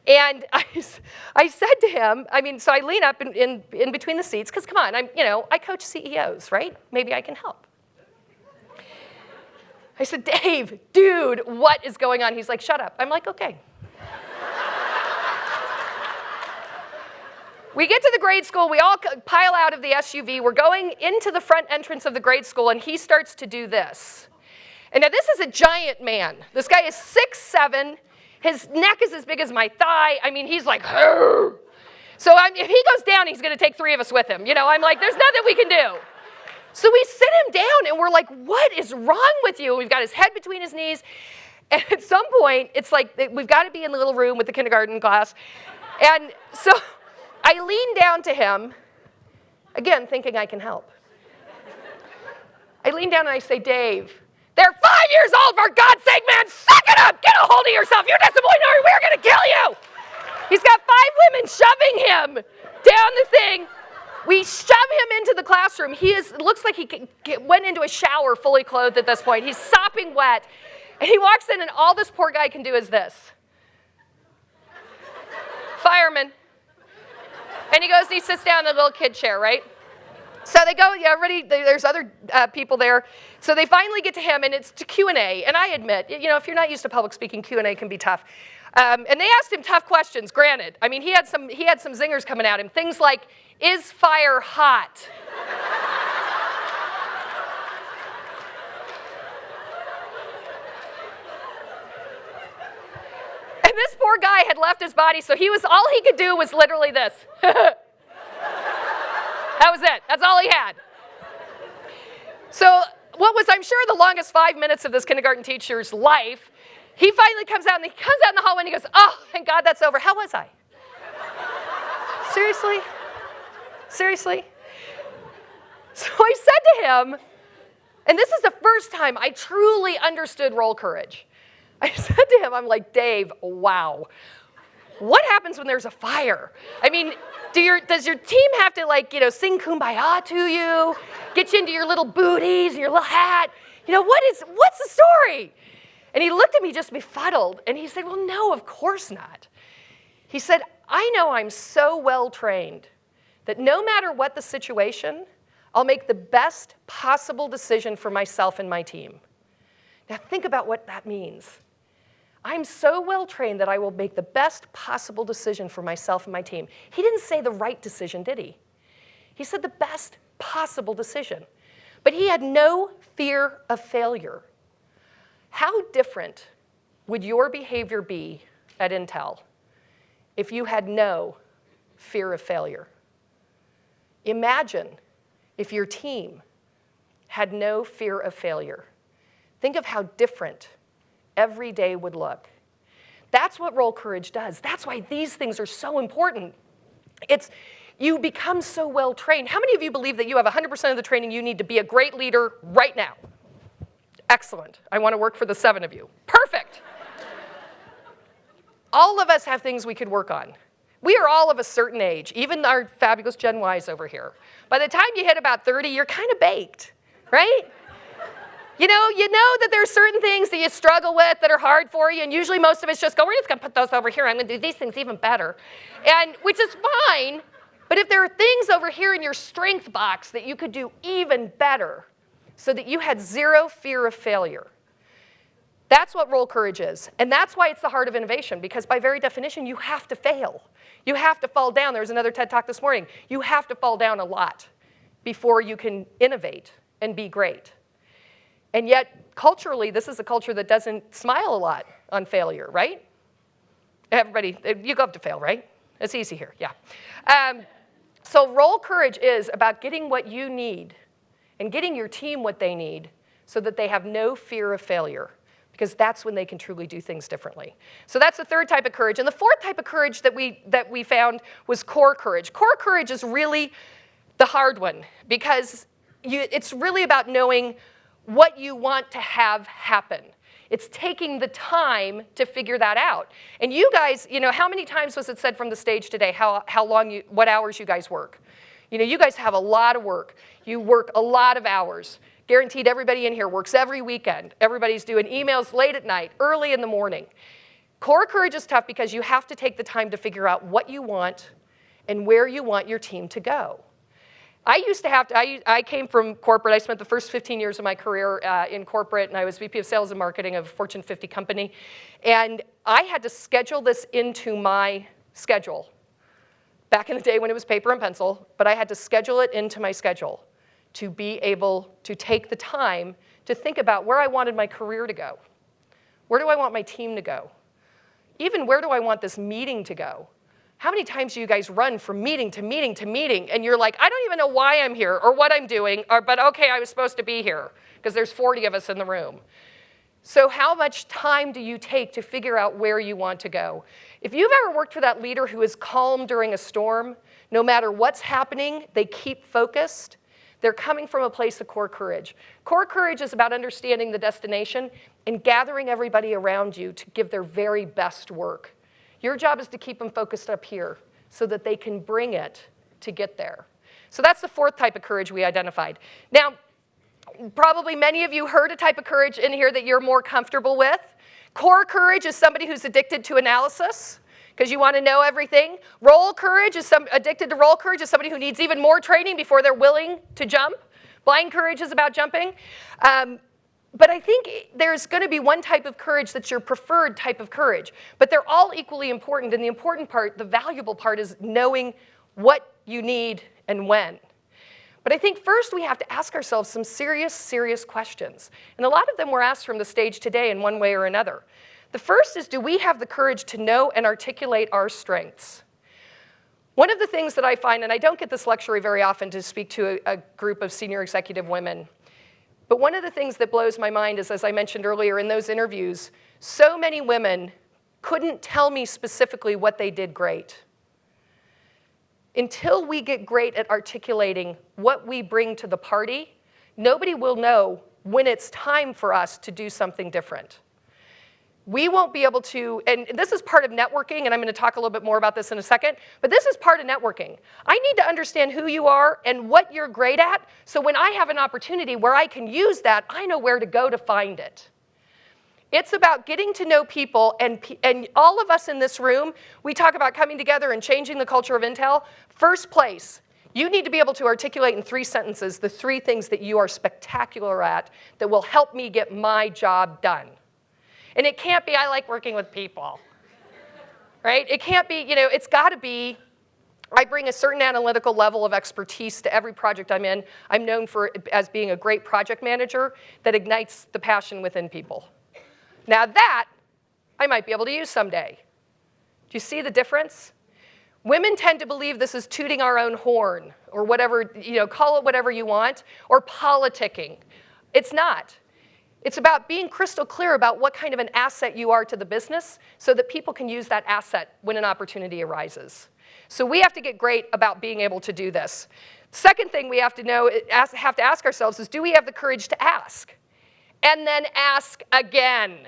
And I said to him, so I lean up in between the seats, because come on, I coach CEOs, right? Maybe I can help. I said, Dave, dude, what is going on? He's like, shut up. I'm like, okay. We get to the grade school. We all pile out of the SUV. We're going into the front entrance of the grade school, and he starts to do this. And now this is a giant man. This guy is 6'7". His neck is as big as my thigh. I mean, he's like, "Hurr." So if he goes down, he's going to take 3 of us with him. You know, I'm like, there's nothing we can do. So we sit him down, and we're like, what is wrong with you? And we've got his head between his knees. And at some point, it's like we've got to be in the little room with the kindergarten class. And so I lean down to him, again, thinking I can help. I lean down and I say, Dave, they're 5 years old, for God's sake, man, suck it up, get a hold of yourself, you're disappointed, we're gonna kill you. He's got 5 women shoving him down the thing. We shove him into the classroom. Looks like he went into a shower fully clothed at this point. He's sopping wet. And he walks in and all this poor guy can do is this. Fireman. And he goes and he sits down in the little kid chair, right? So they go, yeah, there's other people there. So they finally get to him, and it's to Q&A. And I admit, you know, if you're not used to public speaking, Q&A can be tough. And they asked him tough questions, granted. I mean, he had some zingers coming at him. Things like, is fire hot? And this poor guy had left his body, so all he could do was literally this. That was it. That's all he had. So what was, I'm sure, the longest 5 minutes of this kindergarten teacher's life, he finally comes out, and he comes out in the hallway, and he goes, oh, thank God that's over. How was I? Seriously? Seriously? So I said to him, and this is the first time I truly understood roll courage. I said to him, I'm like, Dave, wow. What happens when there's a fire? I mean, does your team have to, like, you know, sing Kumbaya to you, get you into your little booties and your little hat? You know, what's the story? And he looked at me just befuddled, and he said, well, no, of course not. He said, I know I'm so well trained that no matter what the situation, I'll make the best possible decision for myself and my team. Now think about what that means. I'm so well trained that I will make the best possible decision for myself and my team. He didn't say the right decision, did he? He said the best possible decision. But he had no fear of failure. How different would your behavior be at Intel if you had no fear of failure? Imagine if your team had no fear of failure. Think of how different every day would look. That's what roll courage does. That's why these things are so important. You become so well trained. How many of you believe that you have 100% of the training you need to be a great leader right now? Excellent. I want to work for the 7 of you. Perfect. All of us have things we could work on. We are all of a certain age, even our fabulous Gen Ys over here. By the time you hit about 30, you're kind of baked, right? You know that there are certain things that you struggle with that are hard for you, and usually most of us just go, we're just going to put those over here. I'm going to do these things even better, and which is fine. But if there are things over here in your strength box that you could do even better so that you had zero fear of failure, that's what roll courage is. And that's why it's the heart of innovation, because by very definition, you have to fail. You have to fall down. There was another TED Talk this morning. You have to fall down a lot before you can innovate and be great. And yet, culturally, this is a culture that doesn't smile a lot on failure, right? Everybody, you love to fail, right? It's easy here, yeah. So roll courage is about getting what you need and getting your team what they need so that they have no fear of failure, because that's when they can truly do things differently. So that's the third type of courage. And the fourth type of courage that we found was core courage. Core courage is really the hard one, because it's really about knowing what you want to have happen. It's taking the time to figure that out. And you guys, how many times was it said from the stage today what hours you guys work? You guys have a lot of work. You work a lot of hours. Guaranteed everybody in here works every weekend. Everybody's doing emails late at night, early in the morning. Core courage is tough because you have to take the time to figure out what you want and where you want your team to go. I came from corporate. I spent the first 15 years of my career in corporate, and I was VP of Sales and Marketing of a Fortune 50 company. And I had to schedule this into my schedule. Back in the day when it was paper and pencil, but I had to schedule it into my schedule to be able to take the time to think about where I wanted my career to go. Where do I want my team to go? Even where do I want this meeting to go? How many times do you guys run from meeting to meeting to meeting, and you're like, I don't even know why I'm here or what I'm doing, but okay, I was supposed to be here, because there's 40 of us in the room. So how much time do you take to figure out where you want to go? If you've ever worked for that leader who is calm during a storm, no matter what's happening, they keep focused, they're coming from a place of core courage. Core courage is about understanding the destination and gathering everybody around you to give their very best work. Your job is to keep them focused up here so that they can bring it to get there. So that's the fourth type of courage we identified. Now, probably many of you heard a type of courage in here that you're more comfortable with. Core courage is somebody who's addicted to analysis because you want to know everything. Addicted to role courage is somebody who needs even more training before they're willing to jump. Blind courage is about jumping. But I think there's going to be one type of courage that's your preferred type of courage. But they're all equally important. And the important part, the valuable part, is knowing what you need and when. But I think first we have to ask ourselves some serious, serious questions. And a lot of them were asked from the stage today in one way or another. The first is, do we have the courage to know and articulate our strengths? One of the things that I find, and I don't get this luxury very often to speak to a group of senior executive women, but one of the things that blows my mind is, as I mentioned earlier in those interviews, so many women couldn't tell me specifically what they did great. Until we get great at articulating what we bring to the party, nobody will know when it's time for us to do something different. We won't be able to, and this is part of networking, and I'm going to talk a little bit more about this in a second, but this is part of networking. I need to understand who you are and what you're great at, so when I have an opportunity where I can use that, I know where to go to find it. It's about getting to know people, and all of us in this room, we talk about coming together and changing the culture of Intel. First place, you need to be able to articulate in 3 sentences the 3 things that you are spectacular at that will help me get my job done. And it can't be, I like working with people, right? It can't be, it's got to be, I bring a certain analytical level of expertise to every project I'm in. I'm known as being a great project manager that ignites the passion within people. Now that, I might be able to use someday. Do you see the difference? Women tend to believe this is tooting our own horn, or whatever, call it whatever you want, or politicking. It's not. It's about being crystal clear about what kind of an asset you are to the business so that people can use that asset when an opportunity arises. So we have to get great about being able to do this. Second thing we have to ask ourselves is, do we have the courage to ask? And then ask again.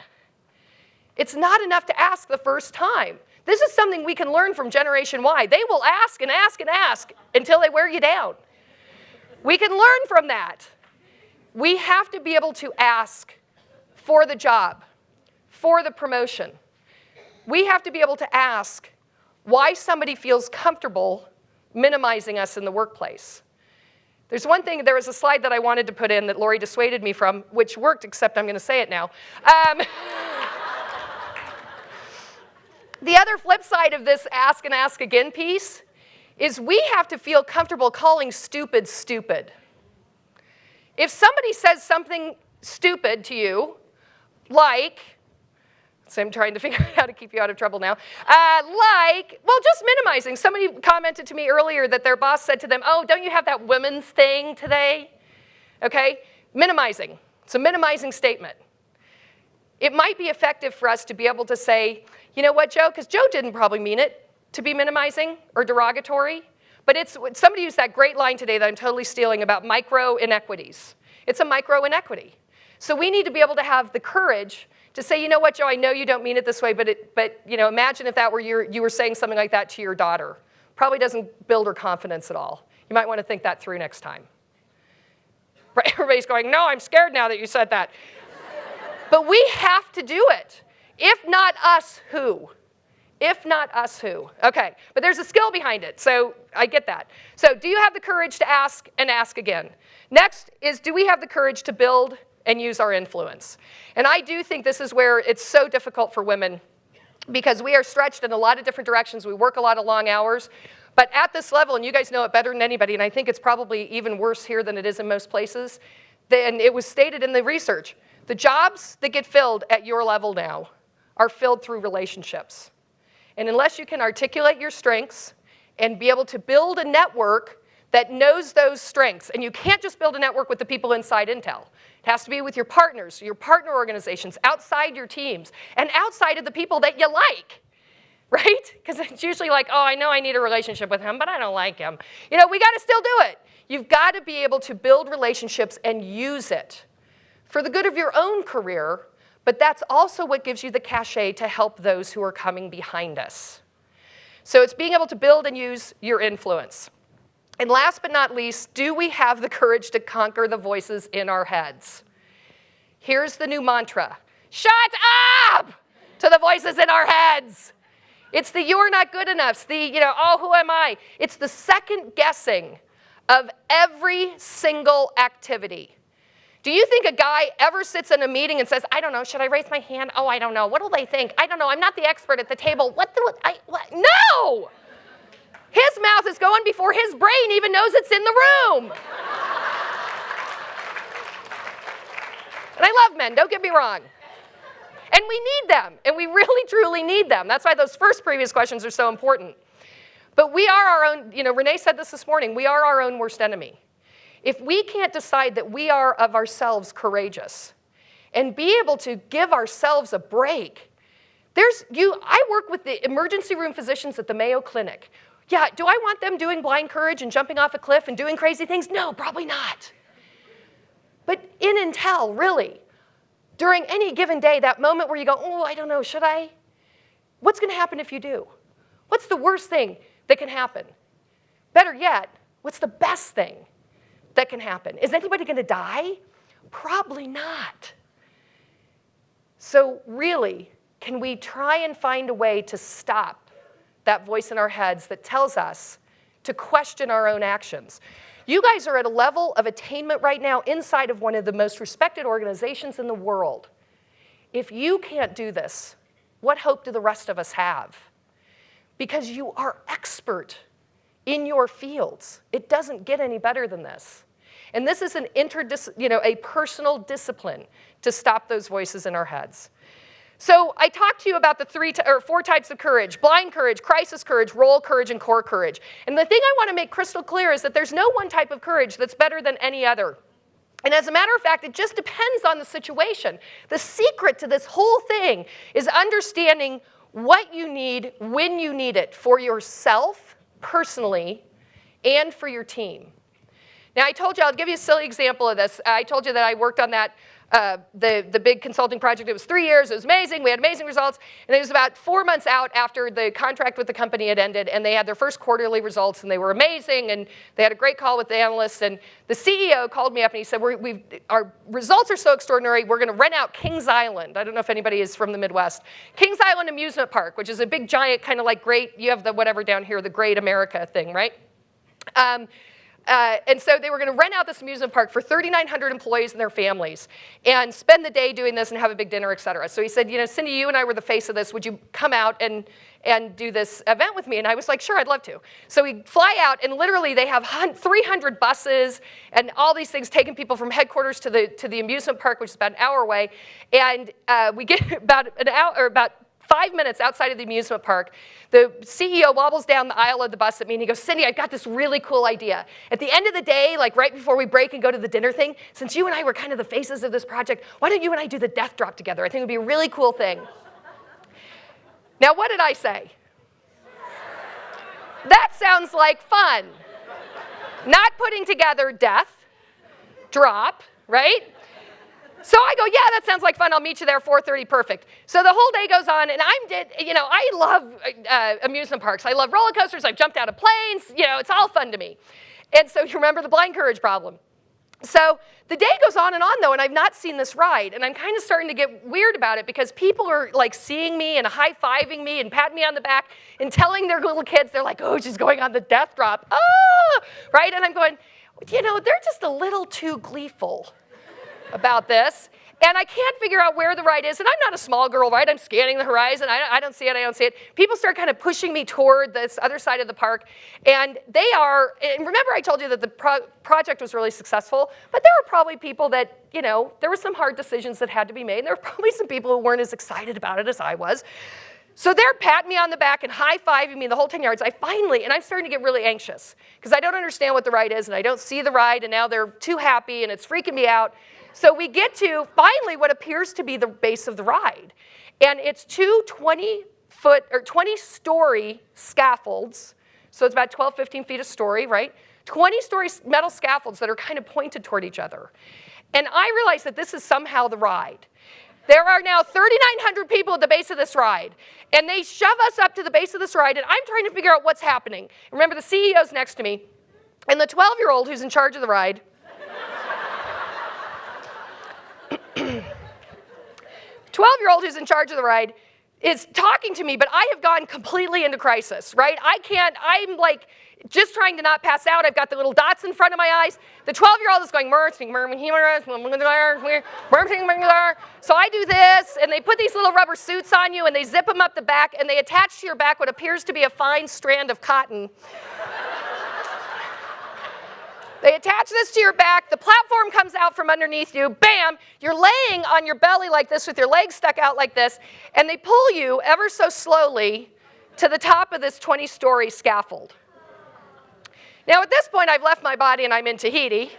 It's not enough to ask the first time. This is something we can learn from Generation Y. They will ask and ask and ask until they wear you down. We can learn from that. We have to be able to ask for the job, for the promotion. We have to be able to ask why somebody feels comfortable minimizing us in the workplace. There was a slide that I wanted to put in that Lori dissuaded me from, which worked, except I'm going to say it now. The other flip side of this ask and ask again piece is we have to feel comfortable calling stupid stupid. If somebody says something stupid to you, like, so I'm trying to figure out how to keep you out of trouble now, just minimizing. Somebody commented to me earlier that their boss said to them, oh, don't you have that women's thing today? Okay, minimizing. It's a minimizing statement. It might be effective for us to be able to say, you know what, Joe, because Joe didn't probably mean it to be minimizing or derogatory. But somebody used that great line today that I'm totally stealing about micro inequities. It's a micro inequity. So we need to be able to have the courage to say, you know what, Joe, I know you don't mean it this way, but imagine if that were you were saying something like that to your daughter. Probably doesn't build her confidence at all. You might want to think that through next time. Right? Everybody's going, no, I'm scared now that you said that. But we have to do it. If not us, who? If not us, who? Okay, but there's a skill behind it, so I get that. So do you have the courage to ask and ask again? Next is, do we have the courage to build and use our influence? And I do think this is where it's so difficult for women, because we are stretched in a lot of different directions. We work a lot of long hours. But at this level, and you guys know it better than anybody, and I think it's probably even worse here than it is in most places, and it was stated in the research, the jobs that get filled at your level now are filled through relationships. And unless you can articulate your strengths and be able to build a network that knows those strengths, and you can't just build a network with the people inside Intel. It has to be with your partners, your partner organizations, outside your teams, and outside of the people that you like, right? Because it's usually like, oh, I know I need a relationship with him, but I don't like him. You know, we got to still do it. You've got to be able to build relationships and use it for the good of your own career, but that's also what gives you the cachet to help those who are coming behind us. So it's being able to build and use your influence. And last but not least, do we have the courage to conquer the voices in our heads? Here's the new mantra. Shut up to the voices in our heads. It's the you're not good enough, the, oh, who am I? It's the second guessing of every single activity. Do you think a guy ever sits in a meeting and says, I don't know, should I raise my hand? Oh, I don't know. What will they think? I don't know. I'm not the expert at the table. What? No! His mouth is going before his brain even knows it's in the room. And I love men, don't get me wrong. And we need them, and we really, truly need them. That's why those first previous questions are so important. But we are our own, Renee said this morning, we are our own worst enemy. If we can't decide that we are of ourselves courageous and be able to give ourselves a break, I work with the emergency room physicians at the Mayo Clinic. Yeah, do I want them doing blind courage and jumping off a cliff and doing crazy things? No, probably not. But in Intel, really, during any given day, that moment where you go, oh, I don't know, should I? What's going to happen if you do? What's the worst thing that can happen? Better yet, what's the best thing that can happen? Is anybody going to die? Probably not. So really, can we try and find a way to stop that voice in our heads that tells us to question our own actions? You guys are at a level of attainment right now inside of one of the most respected organizations in the world. If you can't do this, what hope do the rest of us have? Because you are expert in your fields. It doesn't get any better than this. And this is a personal discipline to stop those voices in our heads. So I talked to you about the 4 types of courage: blind courage, crisis courage, role courage, and core courage. And the thing I want to make crystal clear is that there's no one type of courage that's better than any other. And as a matter of fact, it just depends on the situation. The secret to this whole thing is understanding what you need when you need it for yourself, personally, and for your team. Now, I told you, I'll give you a silly example of this. I told you that I worked on that, the big consulting project. It was 3 years. It was amazing. We had amazing results. And it was about 4 months out after the contract with the company had ended, and they had their first quarterly results, and they were amazing, and they had a great call with the analysts. And the CEO called me up, and he said, our results are so extraordinary, we're going to rent out Kings Island. I don't know if anybody is from the Midwest. Kings Island Amusement Park, which is a big, giant, kind of like you have the whatever down here, the Great America thing, right? And so they were going to rent out this amusement park for 3,900 employees and their families and spend the day doing this and have a big dinner, et cetera. So he said, Cindy, you and I were the face of this. Would you come out and do this event with me? And I was like, sure, I'd love to. So we fly out, and literally they have 300 buses and all these things taking people from headquarters to the amusement park, which is about an hour away. And we get about 5 minutes outside of the amusement park. The CEO wobbles down the aisle of the bus at me, and he goes, Cindy, I've got this really cool idea. At the end of the day, like right before we break and go to the dinner thing, since you and I were kind of the faces of this project, why don't you and I do the death drop together? I think it would be a really cool thing. Now, what did I say? That sounds like fun. Not putting together death, drop, right? So I go, yeah, that sounds like fun. I'll meet you there, 4:30, perfect. So the whole day goes on, and I love amusement parks. I love roller coasters. I've jumped out of planes. It's all fun to me. And so you remember the blind courage problem. So the day goes on, though, and I've not seen this ride. And I'm kind of starting to get weird about it because people are like seeing me and high-fiving me and patting me on the back and telling their little kids, they're like, oh, she's going on the death drop. Oh, right? And I'm going, they're just a little too gleeful about this. And I can't figure out where the ride is. And I'm not a small girl, right? I'm scanning the horizon. I don't see it. People start kind of pushing me toward this other side of the park. And and remember I told you that the project was really successful, but there were probably people that, there were some hard decisions that had to be made. And there were probably some people who weren't as excited about it as I was. So they're patting me on the back and high-fiving me the whole 10 yards. And I'm starting to get really anxious because I don't understand what the ride is and I don't see the ride and now they're too happy and it's freaking me out. So we get to finally what appears to be the base of the ride. And it's two 20-story scaffolds. So it's about 12, 15 feet a story, right? 20-story metal scaffolds that are kind of pointed toward each other. And I realize that this is somehow the ride. There are now 3,900 people at the base of this ride. And they shove us up to the base of this ride, and I'm trying to figure out what's happening. Remember, the CEO's next to me. And the 12-year-old who's in charge of the ride 12-year-old who's in charge of the ride is talking to me, but I have gone completely into crisis, right? I'm like just trying to not pass out. I've got the little dots in front of my eyes. The 12-year-old is going, so I do this, and they put these little rubber suits on you, and they zip them up the back, and they attach to your back what appears to be a fine strand of cotton. They attach this to your back. The platform comes out from underneath you. Bam! You're laying on your belly like this with your legs stuck out like this. And they pull you ever so slowly to the top of this 20-story scaffold. Now, at this point, I've left my body and I'm in Tahiti.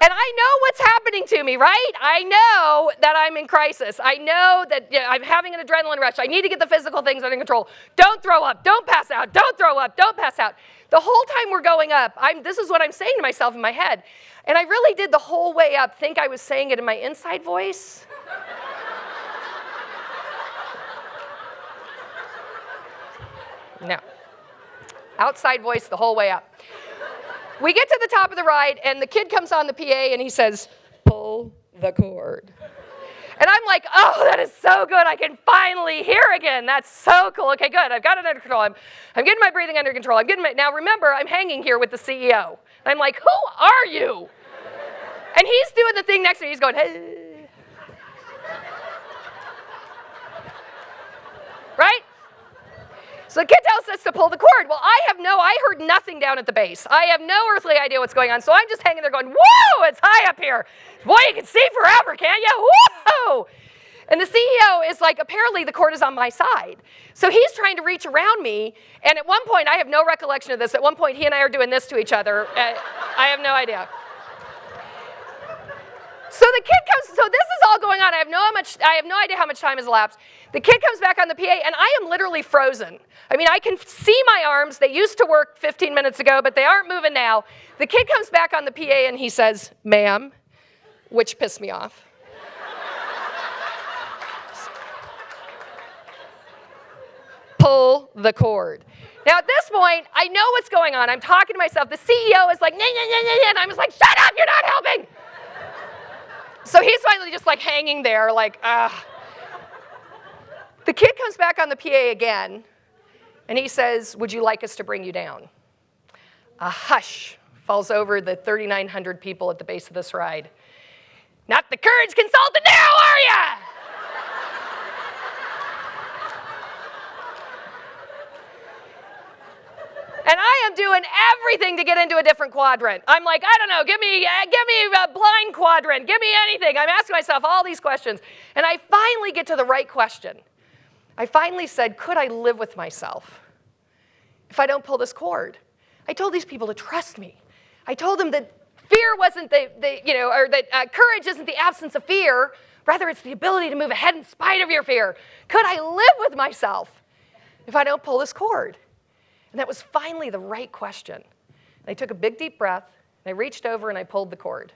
And I know what's happening to me, right? I know that I'm in crisis. I know that I'm having an adrenaline rush. I need to get the physical things under control. Don't throw up. Don't pass out. Don't throw up. Don't pass out. The whole time we're going up, this is what I'm saying to myself in my head. And I really did the whole way up think I was saying it in my inside voice. No. Outside voice the whole way up. We get to the top of the ride, and the kid comes on the PA, and he says, pull the cord. And I'm like, oh, that is so good. I can finally hear again. That's so cool. Okay, good. I've got it under control. I'm getting my breathing under control. Now, remember, I'm hanging here with the CEO. And I'm like, who are you? And he's doing the thing next to me. He's going, hey. Right? So the kid tells us to pull the cord. Well, I heard nothing down at the base. I have no earthly idea what's going on. So I'm just hanging there going, whoa, it's high up here. Boy, you can see forever, can't you? Whoa! And the CEO is like, apparently the cord is on my side. So he's trying to reach around me. And at one point, I have no recollection of this. At one point, he and I are doing this to each other. I have no idea. So the kid comes, so this is all going on. I have no idea how much time has elapsed. The kid comes back on the PA, and I am literally frozen. I mean, I can see my arms. They used to work 15 minutes ago, but they aren't moving now. The kid comes back on the PA, and he says, ma'am, which pissed me off. Pull the cord. Now, at this point, I know what's going on. I'm talking to myself. The CEO is like, nah, nah, nah, nah, nah, and I'm just like, shut up, you're not helping. So he's finally just like hanging there, like, ah. The kid comes back on the PA again, and he says, would you like us to bring you down? A hush falls over the 3,900 people at the base of this ride. Not the courage consultant now, are ya? And I am doing everything to get into a different quadrant. I'm like, I don't know, give me a blind quadrant, give me anything. I'm asking myself all these questions. And I finally get to the right question. I finally said, could I live with myself if I don't pull this cord? I told these people to trust me. I told them that fear wasn't or that courage isn't the absence of fear. Rather, it's the ability to move ahead in spite of your fear. Could I live with myself if I don't pull this cord? And that was finally the right question. And I took a big, deep breath, and I reached over and I pulled the cord.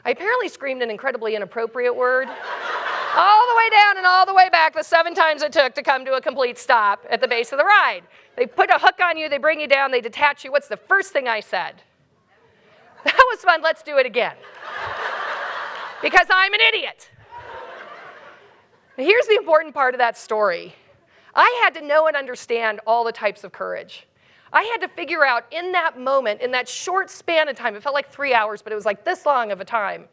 I apparently screamed an incredibly inappropriate word all the way down and all the way back the 7 times it took to come to a complete stop at the base of the ride. They put a hook on you, they bring you down, they detach you. What's the first thing I said? That was fun, let's do it again. Because I'm an idiot. Here's the important part of that story. I had to know and understand all the types of courage. I had to figure out in that moment, in that short span of time, it felt like 3 hours, but it was like this long of a time,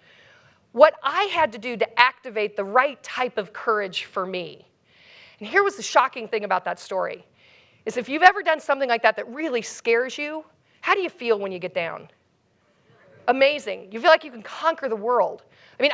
what I had to do to activate the right type of courage for me. And here was the shocking thing about that story, is if you've ever done something like that that really scares you, how do you feel when you get down? Amazing. You feel like you can conquer the world. I mean,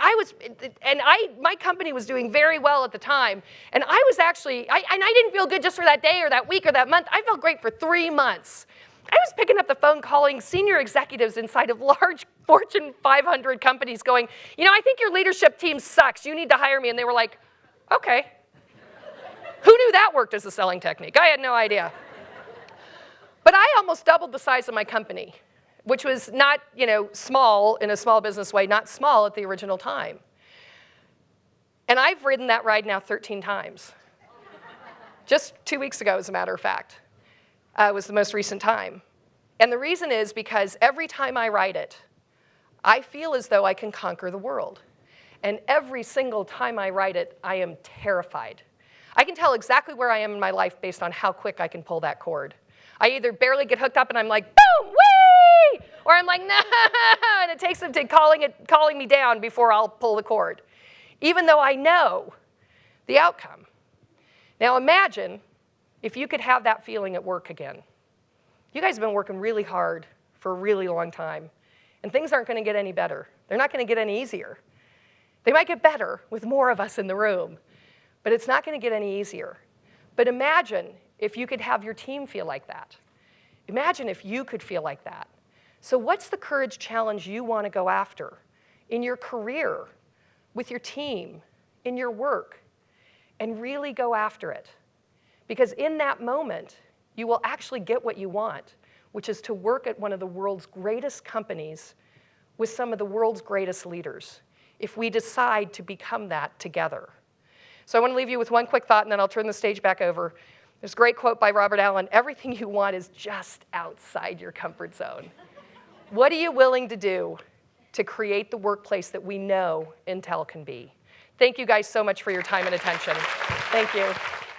my company was doing very well at the time, and I was actually, I didn't feel good just for that day or that week or that month. I felt great for 3 months. I was picking up the phone calling senior executives inside of large Fortune 500 companies going, I think your leadership team sucks. You need to hire me. And they were like, okay. Who knew that worked as a selling technique? I had no idea. But I almost doubled the size of my company, which was not, small in a small business way, not small at the original time. And I've ridden that ride now 13 times. Just 2 weeks ago, as a matter of fact, was the most recent time. And the reason is because every time I ride it, I feel as though I can conquer the world. And every single time I ride it, I am terrified. I can tell exactly where I am in my life based on how quick I can pull that cord. I either barely get hooked up and I'm like, boom, whee! Or I'm like, no, and it takes them to calling me down before I'll pull the cord, even though I know the outcome. Now imagine if you could have that feeling at work again. You guys have been working really hard for a really long time, and things aren't going to get any better. They're not going to get any easier. They might get better with more of us in the room, but it's not going to get any easier. But imagine if you could have your team feel like that. Imagine if you could feel like that. So what's the courage challenge you want to go after in your career, with your team, in your work, and really go after it? Because in that moment, you will actually get what you want, which is to work at one of the world's greatest companies with some of the world's greatest leaders, if we decide to become that together. So I want to leave you with one quick thought, and then I'll turn the stage back over. There's a great quote by Robert Allen: everything you want is just outside your comfort zone. What are you willing to do to create the workplace that we know Intel can be? Thank you guys so much for your time and attention. Thank you.